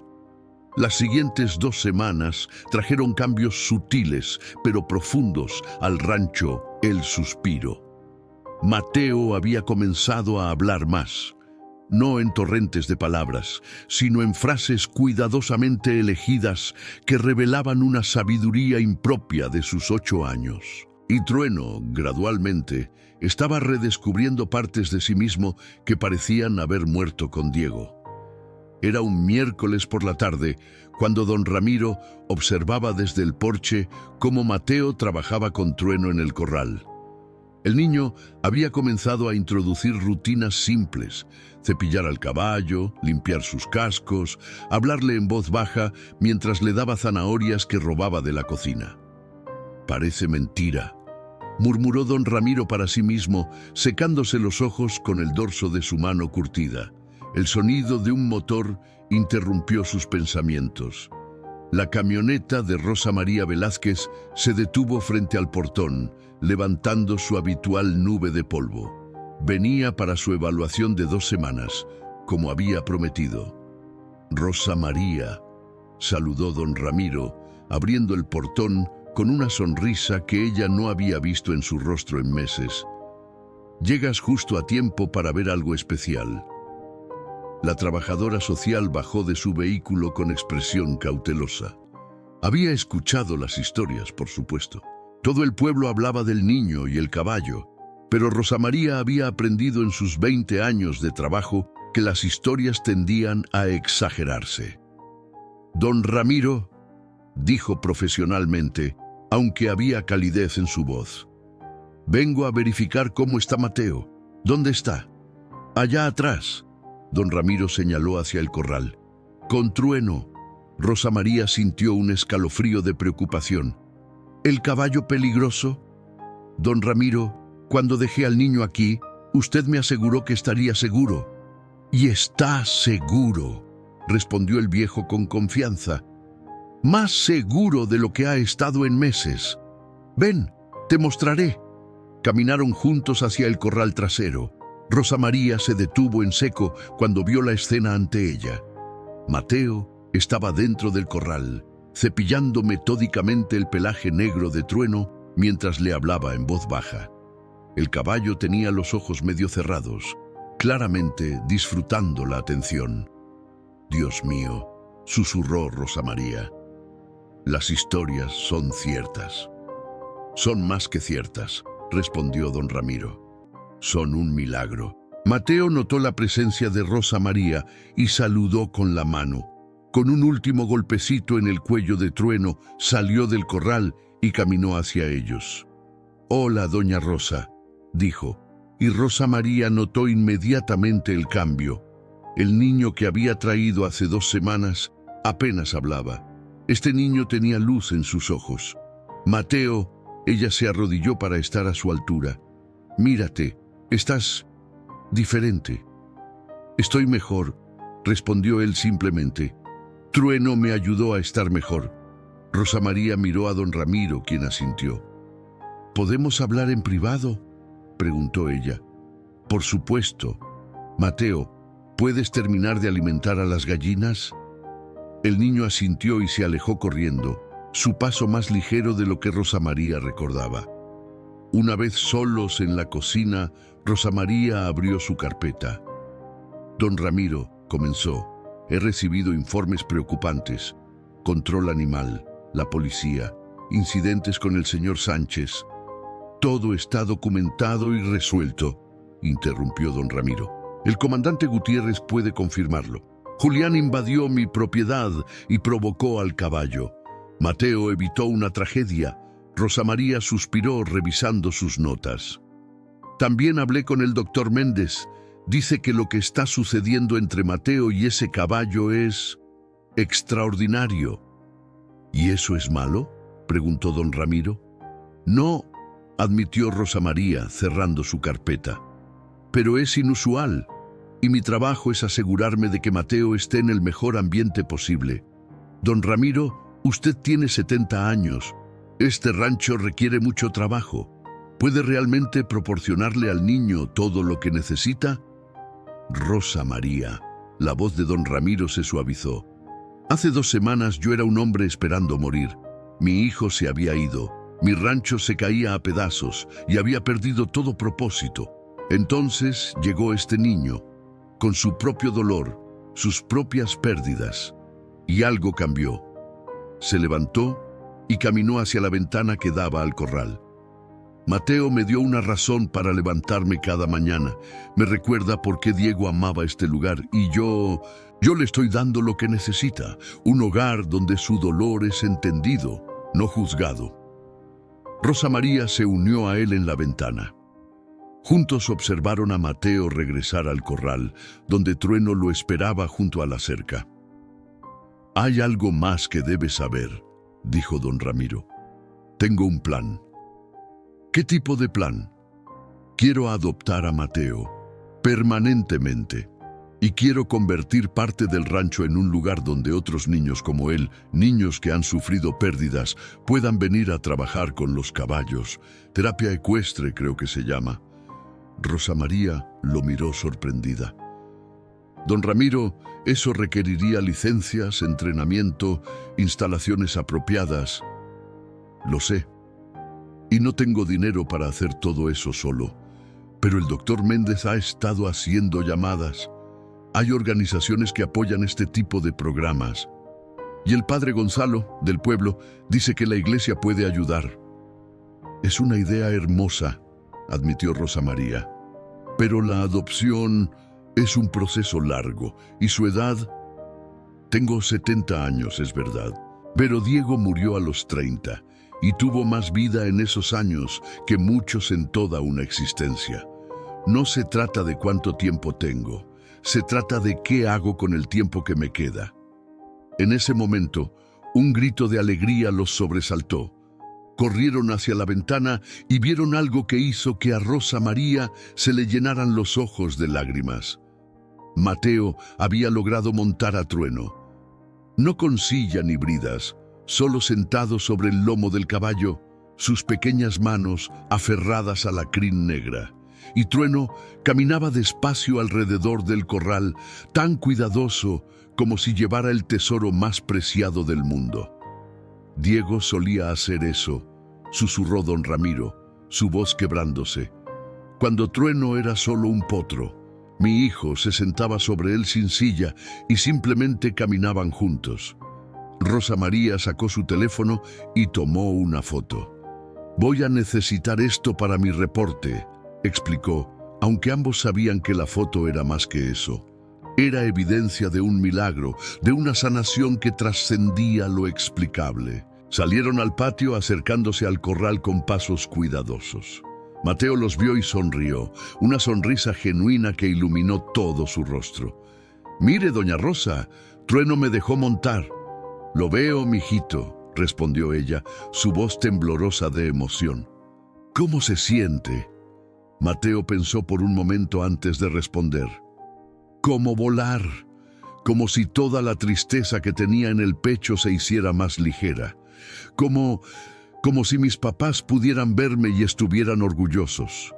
Las siguientes 2 semanas trajeron cambios sutiles pero profundos al rancho El Suspiro. Mateo había comenzado a hablar más, no en torrentes de palabras, sino en frases cuidadosamente elegidas que revelaban una sabiduría impropia de sus 8 años. Y Trueno, gradualmente, estaba redescubriendo partes de sí mismo que parecían haber muerto con Diego. Era un miércoles por la tarde, cuando don Ramiro observaba desde el porche cómo Mateo trabajaba con Trueno en el corral. El niño había comenzado a introducir rutinas simples: cepillar al caballo, limpiar sus cascos, hablarle en voz baja mientras le daba zanahorias que robaba de la cocina. «Parece mentira», murmuró don Ramiro para sí mismo, secándose los ojos con el dorso de su mano curtida. El sonido de un motor interrumpió sus pensamientos. La camioneta de Rosa María Velázquez se detuvo frente al portón, levantando su habitual nube de polvo. Venía para su evaluación de 2 semanas, como había prometido. «Rosa María», saludó don Ramiro, abriendo el portón con una sonrisa que ella no había visto en su rostro en meses. «Llegas justo a tiempo para ver algo especial». La trabajadora social bajó de su vehículo con expresión cautelosa. Había escuchado las historias, por supuesto. Todo el pueblo hablaba del niño y el caballo, pero Rosa María había aprendido en sus 20 años de trabajo que las historias tendían a exagerarse. «Don Ramiro», dijo profesionalmente, aunque había calidez en su voz. «Vengo a verificar cómo está Mateo. ¿Dónde está?» «Allá atrás». Don Ramiro señaló hacia el corral. «Con Trueno». Rosa María sintió un escalofrío de preocupación. «¿El caballo peligroso?» «Don Ramiro, cuando dejé al niño aquí, usted me aseguró que estaría seguro». «Y está seguro», respondió el viejo con confianza. «Más seguro de lo que ha estado en meses. Ven, te mostraré». Caminaron juntos hacia el corral trasero. Rosa María se detuvo en seco cuando vio la escena ante ella. Mateo estaba dentro del corral, cepillando metódicamente el pelaje negro de Trueno mientras le hablaba en voz baja. El caballo tenía los ojos medio cerrados, claramente disfrutando la atención. «Dios mío», susurró Rosa María. «Las historias son ciertas». «Son más que ciertas», respondió don Ramiro. «Son un milagro». Mateo notó la presencia de Rosa María y saludó con la mano. Con un último golpecito en el cuello de Trueno, salió del corral y caminó hacia ellos. «Hola, doña Rosa», dijo, y Rosa María notó inmediatamente el cambio. El niño que había traído hace 2 semanas apenas hablaba. Este niño tenía luz en sus ojos. Mateo, ella se arrodilló para estar a su altura. Mírate, estás diferente. Estoy mejor, respondió él simplemente. Trueno me ayudó a estar mejor. Rosa María miró a don Ramiro, quien asintió. ¿Podemos hablar en privado?, preguntó ella. Por supuesto. Mateo, ¿puedes terminar de alimentar a las gallinas? El niño asintió y se alejó corriendo, su paso más ligero de lo que Rosa María recordaba. Una vez solos en la cocina, Rosa María abrió su carpeta. Don Ramiro, comenzó, he recibido informes preocupantes. Control animal, la policía, incidentes con el señor Sánchez. Todo está documentado y resuelto, interrumpió don Ramiro. El comandante Gutiérrez puede confirmarlo. Julián invadió mi propiedad y provocó al caballo. Mateo evitó una tragedia. Rosa María suspiró revisando sus notas. También hablé con el doctor Méndez. Dice que lo que está sucediendo entre Mateo y ese caballo es extraordinario. ¿Y eso es malo?, preguntó don Ramiro. No, admitió Rosa María, cerrando su carpeta. Pero es inusual, y mi trabajo es asegurarme de que Mateo esté en el mejor ambiente posible. Don Ramiro, usted tiene 70 años. Este rancho requiere mucho trabajo. ¿Puede realmente proporcionarle al niño todo lo que necesita? Rosa María. La voz de don Ramiro se suavizó. Hace 2 semanas yo era un hombre esperando morir. Mi hijo se había ido. Mi rancho se caía a pedazos y había perdido todo propósito. Entonces llegó este niño, con su propio dolor, sus propias pérdidas. Y algo cambió. Se levantó y caminó hacia la ventana que daba al corral. Mateo me dio una razón para levantarme cada mañana. Me recuerda por qué Diego amaba este lugar y yo le estoy dando lo que necesita. Un hogar donde su dolor es entendido, no juzgado. Rosa María se unió a él en la ventana. Juntos observaron a Mateo regresar al corral, donde Trueno lo esperaba junto a la cerca. Hay algo más que debes saber, dijo don Ramiro. Tengo un plan. ¿Qué tipo de plan? Quiero adoptar a Mateo, permanentemente, y quiero convertir parte del rancho en un lugar donde otros niños como él, niños que han sufrido pérdidas, puedan venir a trabajar con los caballos. Terapia ecuestre, creo que se llama. Rosa María lo miró sorprendida. Don Ramiro, eso requeriría licencias, entrenamiento, instalaciones apropiadas. Lo sé. Y no tengo dinero para hacer todo eso solo. Pero el doctor Méndez ha estado haciendo llamadas. Hay organizaciones que apoyan este tipo de programas. Y el padre Gonzalo, del pueblo, dice que la iglesia puede ayudar. Es una idea hermosa, admitió Rosa María. Pero la adopción es un proceso largo y su edad... Tengo 70 años, es verdad. Pero Diego murió a los 30 y tuvo más vida en esos años que muchos en toda una existencia. No se trata de cuánto tiempo tengo, se trata de qué hago con el tiempo que me queda. En ese momento, un grito de alegría los sobresaltó. Corrieron hacia la ventana y vieron algo que hizo que a Rosa María se le llenaran los ojos de lágrimas. Mateo había logrado montar a Trueno. No con silla ni bridas, solo sentado sobre el lomo del caballo, sus pequeñas manos aferradas a la crin negra. Y Trueno caminaba despacio alrededor del corral, tan cuidadoso como si llevara el tesoro más preciado del mundo. Diego solía hacer eso, susurró don Ramiro, su voz quebrándose. Cuando Trueno era solo un potro, mi hijo se sentaba sobre él sin silla y simplemente caminaban juntos. Rosa María sacó su teléfono y tomó una foto. Voy a necesitar esto para mi reporte, explicó, aunque ambos sabían que la foto era más que eso. Era evidencia de un milagro, de una sanación que trascendía lo explicable. Salieron al patio acercándose al corral con pasos cuidadosos. Mateo los vio y sonrió, una sonrisa genuina que iluminó todo su rostro. «Mire, doña Rosa, Trueno me dejó montar». «Lo veo, mijito», respondió ella, su voz temblorosa de emoción. «¿Cómo se siente?». Mateo pensó por un momento antes de responder. «Como volar», como si toda la tristeza que tenía en el pecho se hiciera más ligera, como si mis papás pudieran verme y estuvieran orgullosos.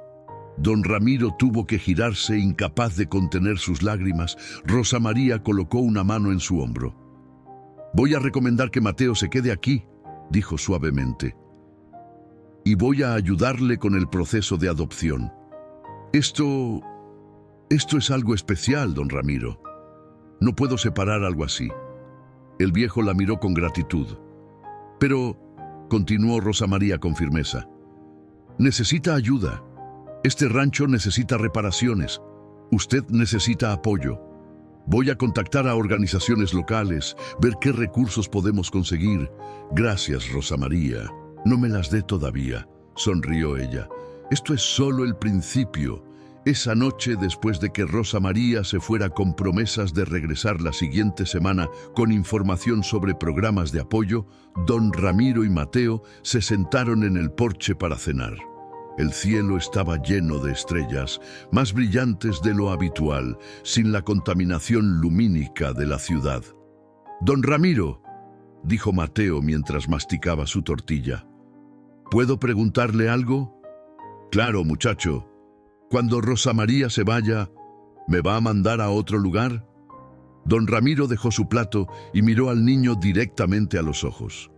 Don Ramiro tuvo que girarse, incapaz de contener sus lágrimas. Rosa María colocó una mano en su hombro. «Voy a recomendar que Mateo se quede aquí», dijo suavemente. «Y voy a ayudarle con el proceso de adopción. Esto es algo especial, don Ramiro. No puedo separar algo así». El viejo la miró con gratitud. «Pero», continuó Rosa María con firmeza, «necesita ayuda. Este rancho necesita reparaciones. Usted necesita apoyo. Voy a contactar a organizaciones locales, ver qué recursos podemos conseguir». «Gracias, Rosa María. No me las dé todavía», sonrió ella. «Esto es solo el principio». Esa noche, después de que Rosa María se fuera con promesas de regresar la siguiente semana con información sobre programas de apoyo, don Ramiro y Mateo se sentaron en el porche para cenar. El cielo estaba lleno de estrellas, más brillantes de lo habitual, sin la contaminación lumínica de la ciudad. «Don Ramiro», dijo Mateo mientras masticaba su tortilla, «¿puedo preguntarle algo?». «Claro, muchacho. Cuando Rosa María se vaya, ¿me va a mandar a otro lugar?». Don Ramiro dejó su plato y miró al niño directamente a los ojos.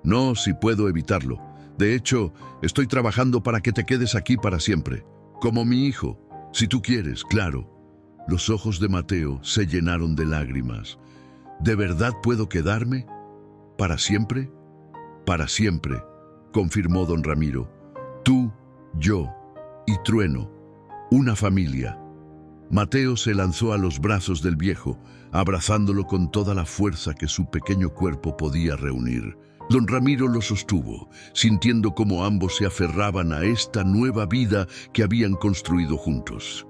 «No, si puedo evitarlo. De hecho, estoy trabajando para que te quedes aquí para siempre. Como mi hijo, si tú quieres, claro». Los ojos de Mateo se llenaron de lágrimas. «¿De verdad puedo quedarme? ¿Para siempre?». «Para siempre», confirmó don Ramiro. «Tú, yo y Trueno, una familia». Mateo se lanzó a los brazos del viejo, abrazándolo con toda la fuerza que su pequeño cuerpo podía reunir. Don Ramiro lo sostuvo, sintiendo cómo ambos se aferraban a esta nueva vida que habían construido juntos.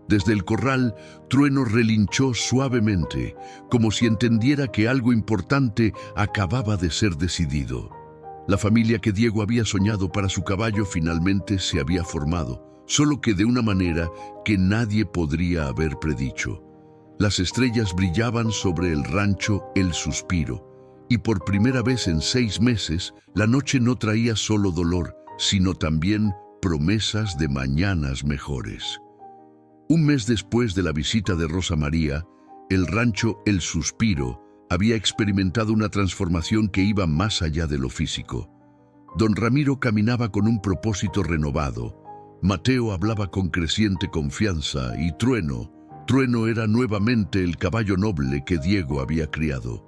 Desde el corral, Trueno relinchó suavemente, como si entendiera que algo importante acababa de ser decidido. La familia que Diego había soñado para su caballo finalmente se había formado, solo que de una manera que nadie podría haber predicho. Las estrellas brillaban sobre el rancho El Suspiro, y por primera vez en 6 meses, la noche no traía solo dolor, sino también promesas de mañanas mejores. Un mes después de la visita de Rosa María, el rancho El Suspiro había experimentado una transformación que iba más allá de lo físico. Don Ramiro caminaba con un propósito renovado, Mateo hablaba con creciente confianza y Trueno era nuevamente el caballo noble que Diego había criado.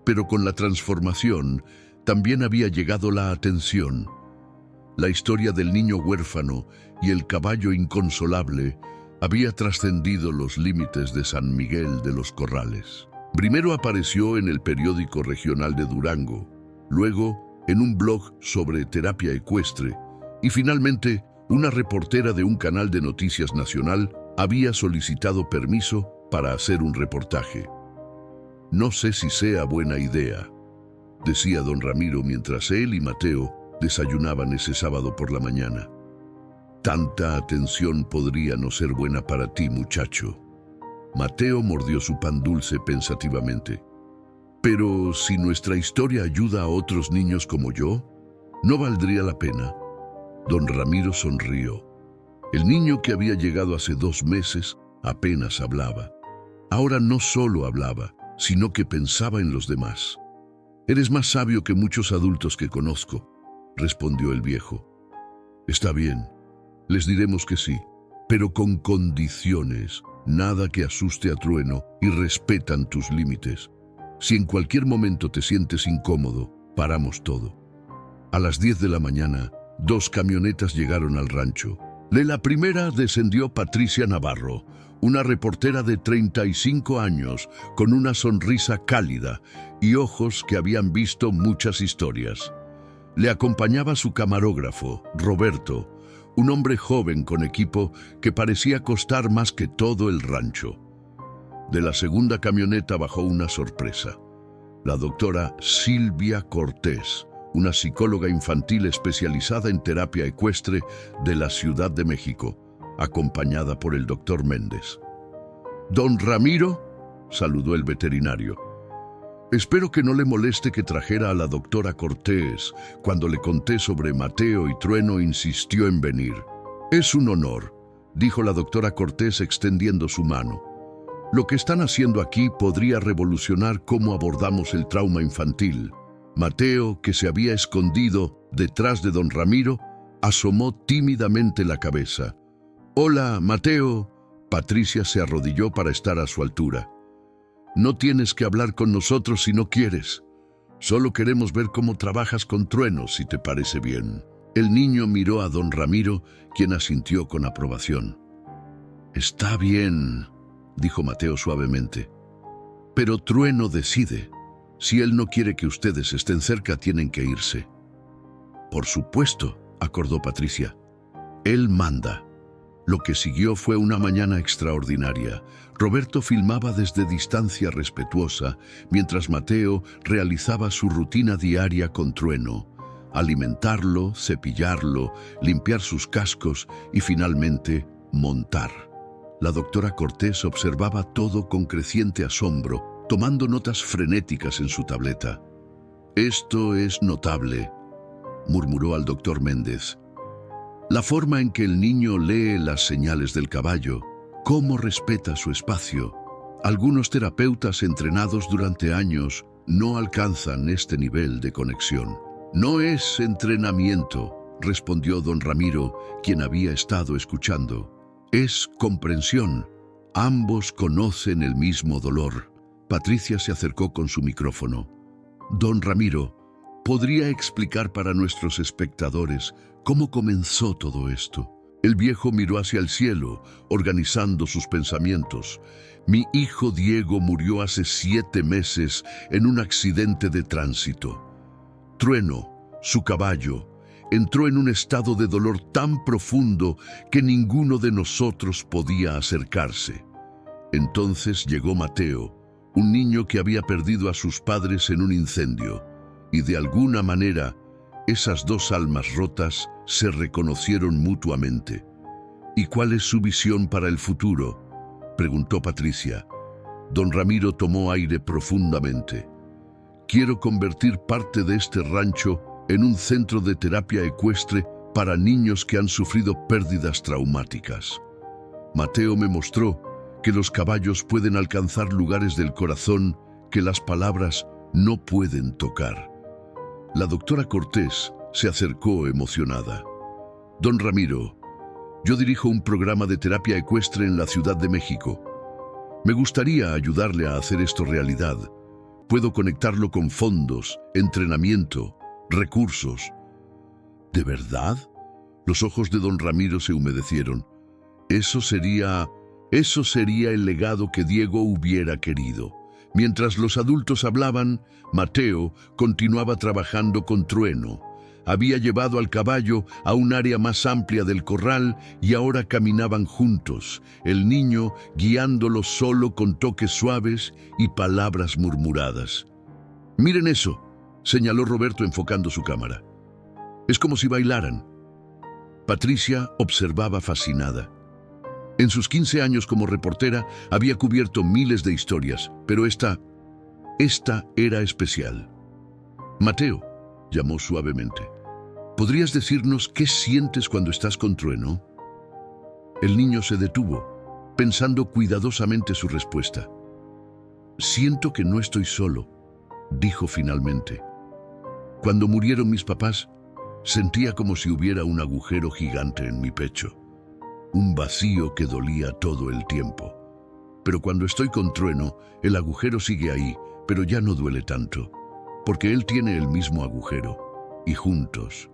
Pero con la transformación también había llegado la atención. La historia del niño huérfano y el caballo inconsolable había trascendido los límites de San Miguel de los Corrales. Primero apareció en el periódico regional de Durango, luego en un blog sobre terapia ecuestre y finalmente una reportera de un canal de noticias nacional había solicitado permiso para hacer un reportaje. «No sé si sea buena idea», decía don Ramiro mientras él y Mateo desayunaban ese sábado por la mañana. «Tanta atención podría no ser buena para ti, muchacho». Mateo mordió su pan dulce pensativamente. «Pero si nuestra historia ayuda a otros niños como yo, ¿no valdría la pena?». Don Ramiro sonrió. El niño que había llegado hace 2 meses apenas hablaba. Ahora no solo hablaba, sino que pensaba en los demás. «Eres más sabio que muchos adultos que conozco», respondió el viejo. «Está bien, les diremos que sí, pero con condiciones. Nada que asuste a Trueno y respetan tus límites. Si en cualquier momento te sientes incómodo, paramos todo». A las 10 de la mañana, 2 camionetas llegaron al rancho. De la primera descendió Patricia Navarro, una reportera de 35 años, con una sonrisa cálida y ojos que habían visto muchas historias. Le acompañaba su camarógrafo, Roberto, un hombre joven con equipo que parecía costar más que todo el rancho. De la segunda camioneta bajó una sorpresa. La doctora Silvia Cortés, una psicóloga infantil especializada en terapia ecuestre de la Ciudad de México, acompañada por el doctor Méndez. «¿Don Ramiro?», saludó el veterinario. «Espero que no le moleste que trajera a la doctora Cortés. Cuando le conté sobre Mateo y Trueno, insistió en venir». «Es un honor», dijo la doctora Cortés extendiendo su mano. «Lo que están haciendo aquí podría revolucionar cómo abordamos el trauma infantil». Mateo, que se había escondido detrás de don Ramiro, asomó tímidamente la cabeza. «Hola, Mateo». Patricia se arrodilló para estar a su altura. «No tienes que hablar con nosotros si no quieres. Solo queremos ver cómo trabajas con Trueno, si te parece bien». El niño miró a don Ramiro, quien asintió con aprobación. «Está bien», dijo Mateo suavemente. «Pero Trueno decide. Si él no quiere que ustedes estén cerca, tienen que irse». «Por supuesto», acordó Patricia. «Él manda». Lo que siguió fue una mañana extraordinaria. Roberto filmaba desde distancia respetuosa, mientras Mateo realizaba su rutina diaria con Trueno: alimentarlo, cepillarlo, limpiar sus cascos y finalmente montar. La doctora Cortés observaba todo con creciente asombro, tomando notas frenéticas en su tableta. «Esto es notable», murmuró al doctor Méndez. «La forma en que el niño lee las señales del caballo, cómo respeta su espacio. Algunos terapeutas entrenados durante años no alcanzan este nivel de conexión». «No es entrenamiento», respondió don Ramiro, quien había estado escuchando. «Es comprensión. Ambos conocen el mismo dolor». Patricia se acercó con su micrófono. «Don Ramiro, ¿podría explicar para nuestros espectadores cómo comenzó todo esto?» El viejo miró hacia el cielo, organizando sus pensamientos. «Mi hijo Diego murió hace 7 meses en un accidente de tránsito. Trueno, su caballo, entró en un estado de dolor tan profundo que ninguno de nosotros podía acercarse. Entonces llegó Mateo, un niño que había perdido a sus padres en un incendio, y de alguna manera esas dos almas rotas se reconocieron mutuamente». «¿Y cuál es su visión para el futuro?», preguntó Patricia. Don Ramiro tomó aire profundamente. «Quiero convertir parte de este rancho en un centro de terapia ecuestre para niños que han sufrido pérdidas traumáticas. Mateo me mostró que los caballos pueden alcanzar lugares del corazón que las palabras no pueden tocar». La doctora Cortés se acercó emocionada. «Don Ramiro, yo dirijo un programa de terapia ecuestre en la Ciudad de México. Me gustaría ayudarle a hacer esto realidad. Puedo conectarlo con fondos, entrenamiento, recursos». «¿De verdad?». Los ojos de don Ramiro se humedecieron. Eso sería el legado que Diego hubiera querido». Mientras los adultos hablaban, Mateo continuaba trabajando con Trueno. Había llevado al caballo a un área más amplia del corral y ahora caminaban juntos, el niño guiándolo solo con toques suaves y palabras murmuradas. «Miren eso», señaló Roberto enfocando su cámara. «Es como si bailaran». Patricia observaba fascinada. En sus 15 años como reportera había cubierto miles de historias, pero esta era especial. «Mateo», llamó suavemente, «¿podrías decirnos qué sientes cuando estás con Trueno?». El niño se detuvo, pensando cuidadosamente su respuesta. «Siento que no estoy solo», dijo finalmente. «Cuando murieron mis papás, sentía como si hubiera un agujero gigante en mi pecho. Un vacío que dolía todo el tiempo. Pero cuando estoy con Trueno, el agujero sigue ahí, pero ya no duele tanto, porque él tiene el mismo agujero. Y juntos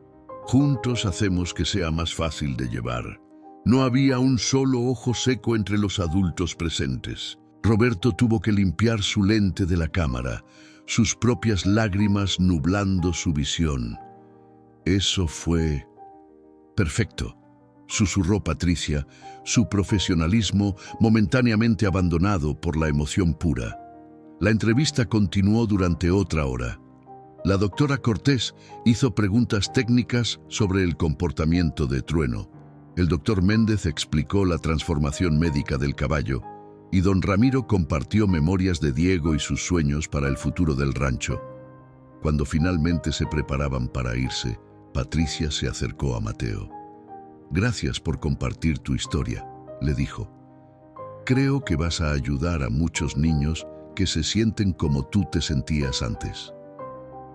hacemos que sea más fácil de llevar». No había un solo ojo seco entre los adultos presentes. Roberto tuvo que limpiar su lente de la cámara, sus propias lágrimas nublando su visión. «Eso fue perfecto», susurró Patricia, su profesionalismo momentáneamente abandonado por la emoción pura. La entrevista continuó durante otra hora. La doctora Cortés hizo preguntas técnicas sobre el comportamiento de Trueno. El doctor Méndez explicó la transformación médica del caballo y don Ramiro compartió memorias de Diego y sus sueños para el futuro del rancho. Cuando finalmente se preparaban para irse, Patricia se acercó a Mateo. «Gracias por compartir tu historia», le dijo. «Creo que vas a ayudar a muchos niños que se sienten como tú te sentías antes».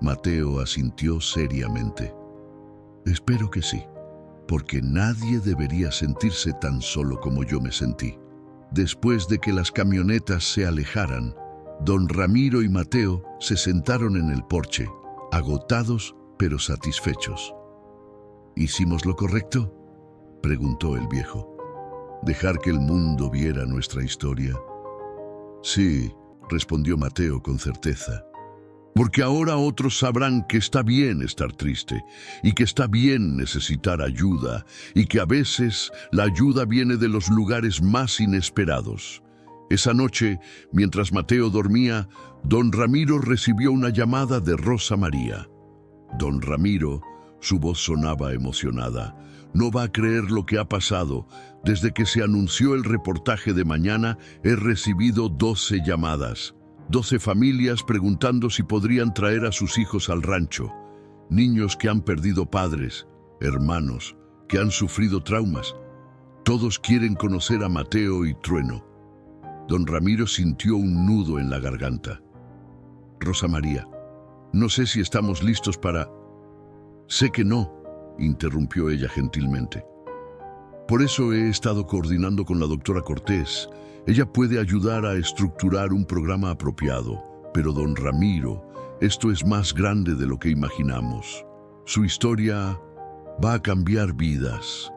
Mateo asintió seriamente. «Espero que sí, porque nadie debería sentirse tan solo como yo me sentí». Después de que las camionetas se alejaran, don Ramiro y Mateo se sentaron en el porche, agotados pero satisfechos. «¿Hicimos lo correcto?», preguntó el viejo. «¿Dejar que el mundo viera nuestra historia?». «Sí», respondió Mateo con certeza. «Porque ahora otros sabrán que está bien estar triste y que está bien necesitar ayuda y que a veces la ayuda viene de los lugares más inesperados». Esa noche, mientras Mateo dormía, don Ramiro recibió una llamada de Rosa María. Don Ramiro, su voz sonaba emocionada. «No va a creer lo que ha pasado. Desde que se anunció el reportaje de mañana, he recibido 12 llamadas. 12 familias preguntando si podrían traer a sus hijos al rancho. Niños que han perdido padres, hermanos, que han sufrido traumas. Todos quieren conocer a Mateo y Trueno». Don Ramiro sintió un nudo en la garganta. «Rosa María, no sé si estamos listos para...». «Sé que no», interrumpió ella gentilmente. «Por eso he estado coordinando con la doctora Cortés. Ella puede ayudar a estructurar un programa apropiado. Pero don Ramiro, esto es más grande de lo que imaginamos. Su historia va a cambiar vidas».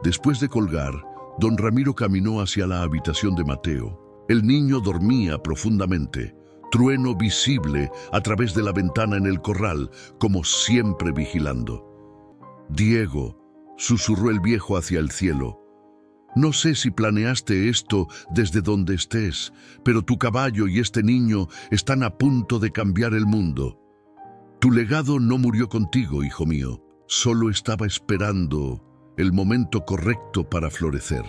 Después de colgar, don Ramiro caminó hacia la habitación de Mateo. El niño dormía profundamente, Trueno visible a través de la ventana en el corral, como siempre vigilando. «Diego», susurró el viejo hacia el cielo, «no sé si planeaste esto desde donde estés, pero tu caballo y este niño están a punto de cambiar el mundo. Tu legado no murió contigo, hijo mío, solo estaba esperando el momento correcto para florecer».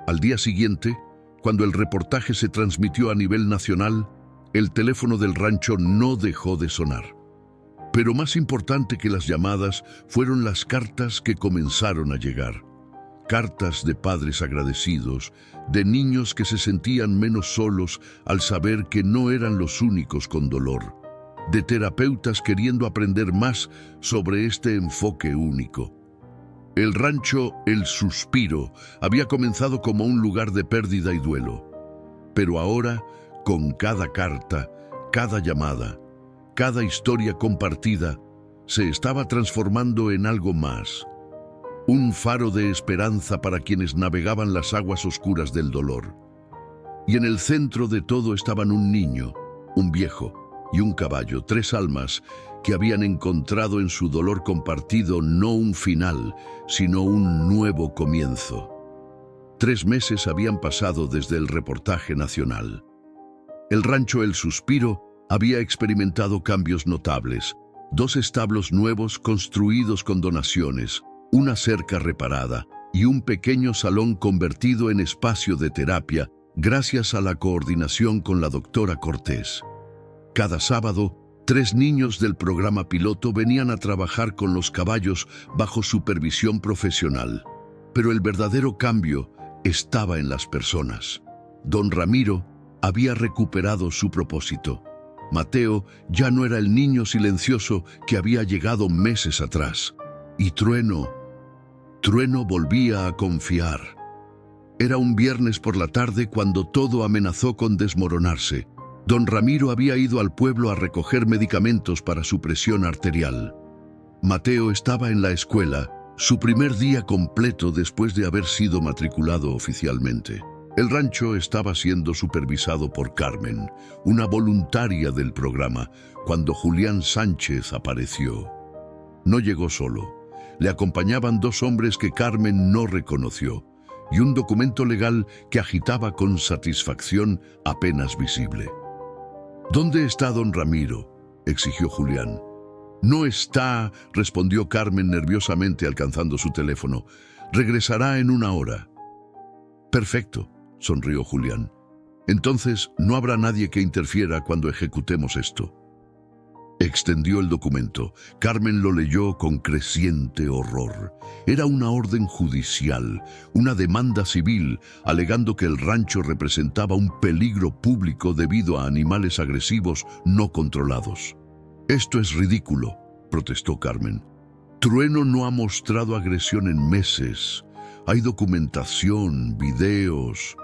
Al día siguiente, cuando el reportaje se transmitió a nivel nacional, el teléfono del rancho no dejó de sonar. Pero más importante que las llamadas fueron las cartas que comenzaron a llegar. Cartas de padres agradecidos, de niños que se sentían menos solos al saber que no eran los únicos con dolor, de terapeutas queriendo aprender más sobre este enfoque único. El rancho El Suspiro había comenzado como un lugar de pérdida y duelo, pero ahora, con cada carta, cada llamada, cada historia compartida, se estaba transformando en algo más. Un faro de esperanza para quienes navegaban las aguas oscuras del dolor. Y en el centro de todo estaban un niño, un viejo y un caballo, 3 almas que habían encontrado en su dolor compartido no un final, sino un nuevo comienzo. 3 meses habían pasado desde el reportaje nacional. El rancho El Suspiro había experimentado cambios notables. 2 establos nuevos construidos con donaciones, una cerca reparada y un pequeño salón convertido en espacio de terapia gracias a la coordinación con la doctora Cortés. Cada sábado, 3 niños del programa piloto venían a trabajar con los caballos bajo supervisión profesional. Pero el verdadero cambio estaba en las personas. Don Ramiro había recuperado su propósito. Mateo ya no era el niño silencioso que había llegado meses atrás. Y Trueno volvía a confiar. Era un viernes por la tarde cuando todo amenazó con desmoronarse. Don Ramiro había ido al pueblo a recoger medicamentos para su presión arterial. Mateo estaba en la escuela, su primer día completo después de haber sido matriculado oficialmente. El rancho estaba siendo supervisado por Carmen, una voluntaria del programa, cuando Julián Sánchez apareció. No llegó solo. Le acompañaban dos hombres que Carmen no reconoció y un documento legal que agitaba con satisfacción apenas visible. «¿Dónde está don Ramiro?», exigió Julián. «No está», respondió Carmen nerviosamente alcanzando su teléfono. «Regresará en 1 hora». «Perfecto», sonrió Julián. «Entonces no habrá nadie que interfiera cuando ejecutemos esto». Extendió el documento. Carmen lo leyó con creciente horror. Era una orden judicial, una demanda civil, alegando que el rancho representaba un peligro público debido a animales agresivos no controlados. «Esto es ridículo», protestó Carmen. «Trueno no ha mostrado agresión en meses. Hay documentación, videos,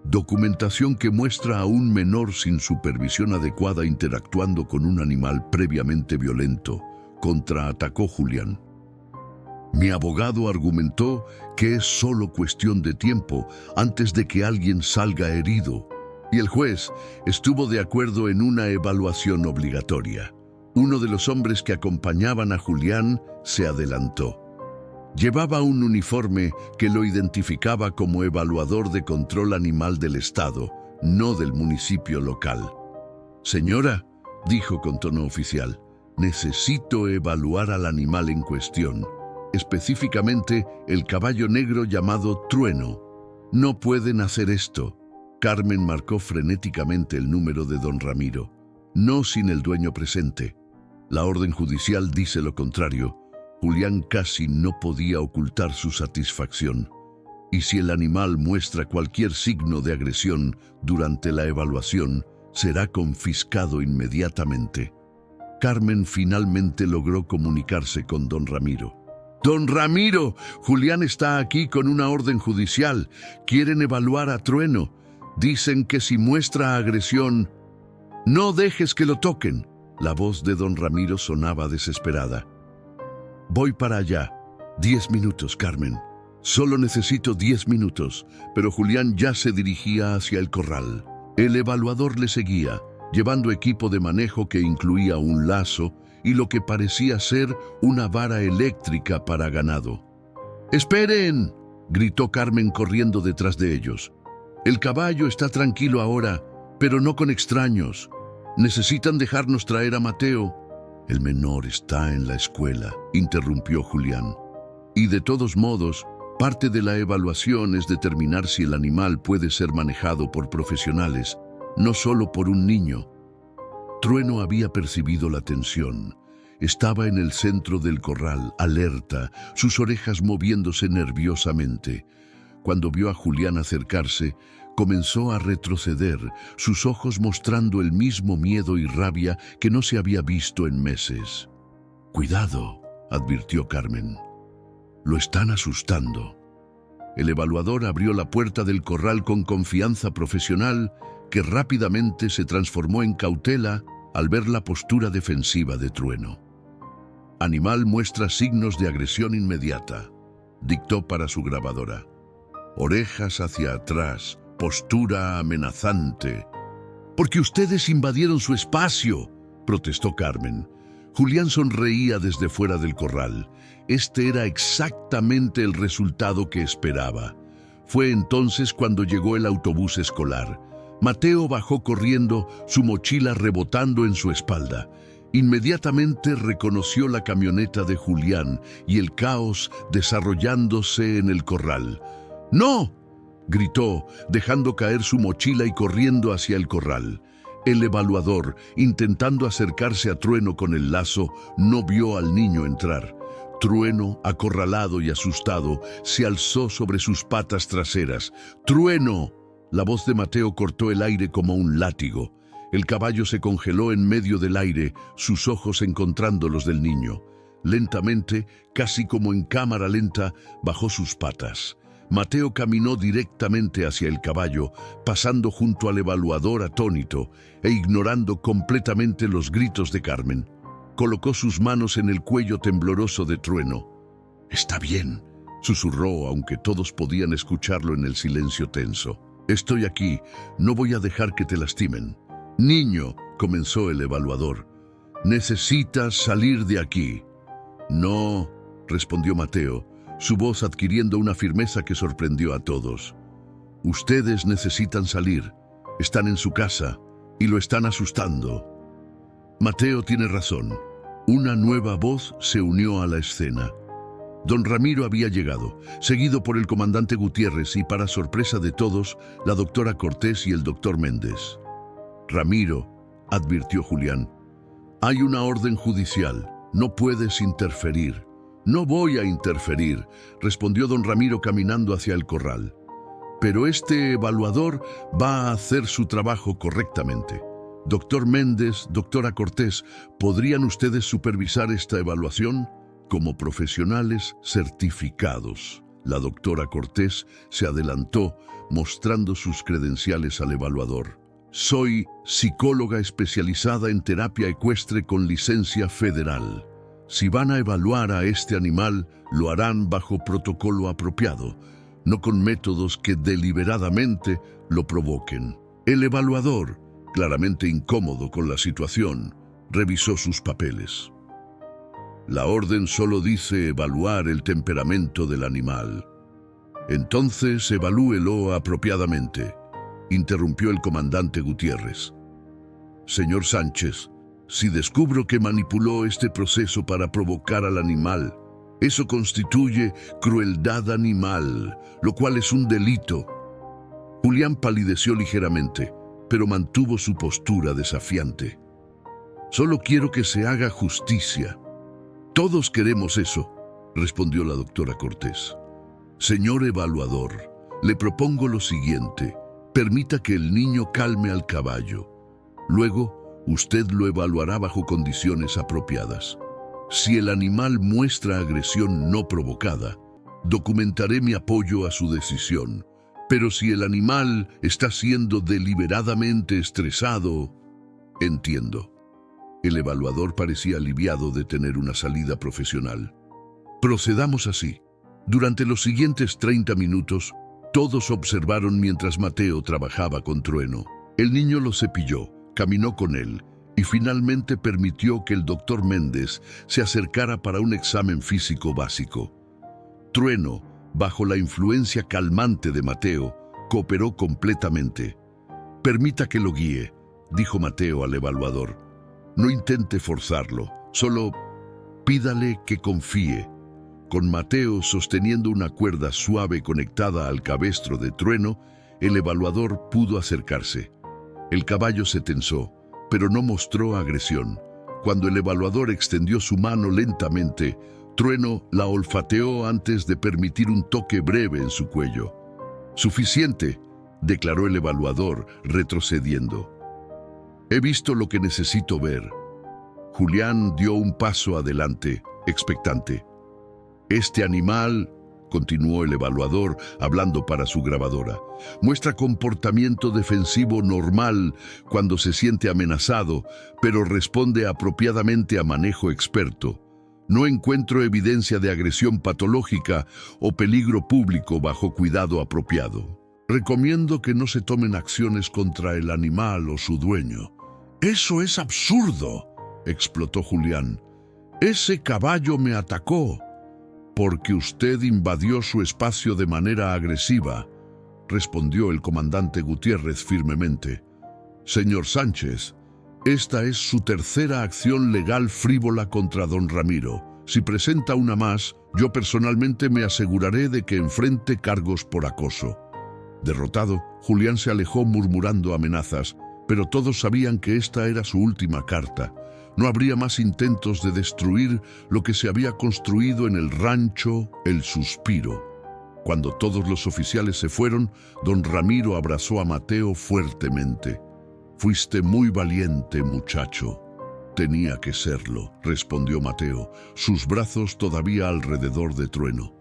documentación que muestra a un menor sin supervisión adecuada interactuando con un animal previamente violento», contraatacó Julián. «Mi abogado argumentó que es solo cuestión de tiempo antes de que alguien salga herido, y el juez estuvo de acuerdo en una evaluación obligatoria». Uno de los hombres que acompañaban a Julián se adelantó. Llevaba un uniforme que lo identificaba como evaluador de control animal del estado, no del municipio local. «Señora», dijo con tono oficial, «necesito evaluar al animal en cuestión, específicamente el caballo negro llamado Trueno. No pueden hacer esto». Carmen marcó frenéticamente el número de don Ramiro. «No sin el dueño presente. La orden judicial dice lo contrario». Julián casi no podía ocultar su satisfacción. «Y si el animal muestra cualquier signo de agresión durante la evaluación, será confiscado inmediatamente». Carmen finalmente logró comunicarse con don Ramiro. «Don Ramiro, Julián está aquí con una orden judicial. Quieren evaluar a Trueno. Dicen que si muestra agresión...» «No dejes que lo toquen». La voz de don Ramiro sonaba desesperada. «Voy para allá. 10 minutos, Carmen. Solo necesito 10 minutos». Pero Julián ya se dirigía hacia el corral. El evaluador le seguía, llevando equipo de manejo que incluía un lazo y lo que parecía ser una vara eléctrica para ganado. «¡Esperen!», gritó Carmen corriendo detrás de ellos. «El caballo está tranquilo ahora, pero no con extraños. Necesitan dejarnos traer a Mateo». «El menor está en la escuela», interrumpió Julián. «Y de todos modos, parte de la evaluación es determinar si el animal puede ser manejado por profesionales, no solo por un niño». Trueno había percibido la tensión. Estaba en el centro del corral, alerta, sus orejas moviéndose nerviosamente. Cuando vio a Julián acercarse, comenzó a retroceder, sus ojos mostrando el mismo miedo y rabia que no se había visto en meses. «Cuidado», advirtió Carmen. «Lo están asustando». El evaluador abrió la puerta del corral con confianza profesional que rápidamente se transformó en cautela al ver la postura defensiva de Trueno. «Animal muestra signos de agresión inmediata», dictó para su grabadora. «Orejas hacia atrás, postura amenazante». «Porque ustedes invadieron su espacio», protestó Carmen. Julián sonreía desde fuera del corral. Este era exactamente el resultado que esperaba. Fue entonces cuando llegó el autobús escolar. Mateo bajó corriendo, su mochila rebotando en su espalda. Inmediatamente reconoció la camioneta de Julián y el caos desarrollándose en el corral. «¡No!», gritó, dejando caer su mochila y corriendo hacia el corral. El evaluador, intentando acercarse a Trueno con el lazo, no vio al niño entrar. Trueno, acorralado y asustado, se alzó sobre sus patas traseras. «¡Trueno!». La voz de Mateo cortó el aire como un látigo. El caballo se congeló en medio del aire, sus ojos encontrando los del niño. Lentamente, casi como en cámara lenta, bajó sus patas. Mateo caminó directamente hacia el caballo, pasando junto al evaluador atónito e ignorando completamente los gritos de Carmen. Colocó sus manos en el cuello tembloroso de Trueno. «Está bien», susurró, aunque todos podían escucharlo en el silencio tenso. «Estoy aquí, no voy a dejar que te lastimen». «Niño», comenzó el evaluador, «necesitas salir de aquí». «No», respondió Mateo, su voz adquiriendo una firmeza que sorprendió a todos. Ustedes necesitan salir. Están en su casa y lo están asustando. Mateo tiene razón. Una nueva voz se unió a la escena. Don Ramiro había llegado, seguido por el comandante Gutiérrez y, para sorpresa de todos, la doctora Cortés y el doctor Méndez. Ramiro, advirtió Julián, hay una orden judicial, no puedes interferir. No voy a interferir, respondió don Ramiro caminando hacia el corral. Pero este evaluador va a hacer su trabajo correctamente. Doctor Méndez, doctora Cortés, ¿podrían ustedes supervisar esta evaluación? Como profesionales certificados. La doctora Cortés se adelantó, mostrando sus credenciales al evaluador. Soy psicóloga especializada en terapia ecuestre con licencia federal. Si van a evaluar a este animal, lo harán bajo protocolo apropiado, no con métodos que deliberadamente lo provoquen. El evaluador, claramente incómodo con la situación, revisó sus papeles. La orden solo dice evaluar el temperamento del animal. Entonces evalúelo apropiadamente, interrumpió el comandante Gutiérrez. Señor Sánchez, si descubro que manipuló este proceso para provocar al animal, eso constituye crueldad animal, lo cual es un delito. Julián palideció ligeramente, pero mantuvo su postura desafiante. Solo quiero que se haga justicia. Todos queremos eso, respondió la doctora Cortés. Señor evaluador, le propongo lo siguiente. Permita que el niño calme al caballo. Luego, usted lo evaluará bajo condiciones apropiadas. Si el animal muestra agresión no provocada, documentaré mi apoyo a su decisión. Pero si el animal está siendo deliberadamente estresado, entiendo. El evaluador parecía aliviado de tener una salida profesional. Procedamos así. Durante los siguientes 30 minutos, todos observaron mientras Mateo trabajaba con Trueno. El niño lo cepilló, caminó con él y finalmente permitió que el doctor Méndez se acercara para un examen físico básico. Trueno, bajo la influencia calmante de Mateo, cooperó completamente. Permita que lo guíe, dijo Mateo al evaluador. No intente forzarlo, solo pídale que confíe. Con Mateo sosteniendo una cuerda suave conectada al cabestro de Trueno, el evaluador pudo acercarse. El caballo se tensó, pero no mostró agresión. Cuando el evaluador extendió su mano lentamente, Trueno la olfateó antes de permitir un toque breve en su cuello. Suficiente, declaró el evaluador, retrocediendo. He visto lo que necesito ver. Julián dio un paso adelante, expectante. Este animal, continuó el evaluador, hablando para su grabadora, muestra comportamiento defensivo normal cuando se siente amenazado, pero responde apropiadamente a manejo experto. No encuentro evidencia de agresión patológica o peligro público bajo cuidado apropiado. Recomiendo que no se tomen acciones contra el animal o su dueño. ¡Eso es absurdo!, explotó Julián. Ese caballo me atacó. Porque usted invadió su espacio de manera agresiva, respondió el comandante Gutiérrez firmemente. Señor Sánchez, esta es su tercera acción legal frívola contra don Ramiro. Si presenta una más, yo personalmente me aseguraré de que enfrente cargos por acoso. Derrotado, Julián se alejó murmurando amenazas, pero todos sabían que esta era su última carta. No habría más intentos de destruir lo que se había construido en el rancho El Suspiro. Cuando todos los oficiales se fueron, don Ramiro abrazó a Mateo fuertemente. Fuiste muy valiente, muchacho. Tenía que serlo, respondió Mateo, sus brazos todavía alrededor de Trueno.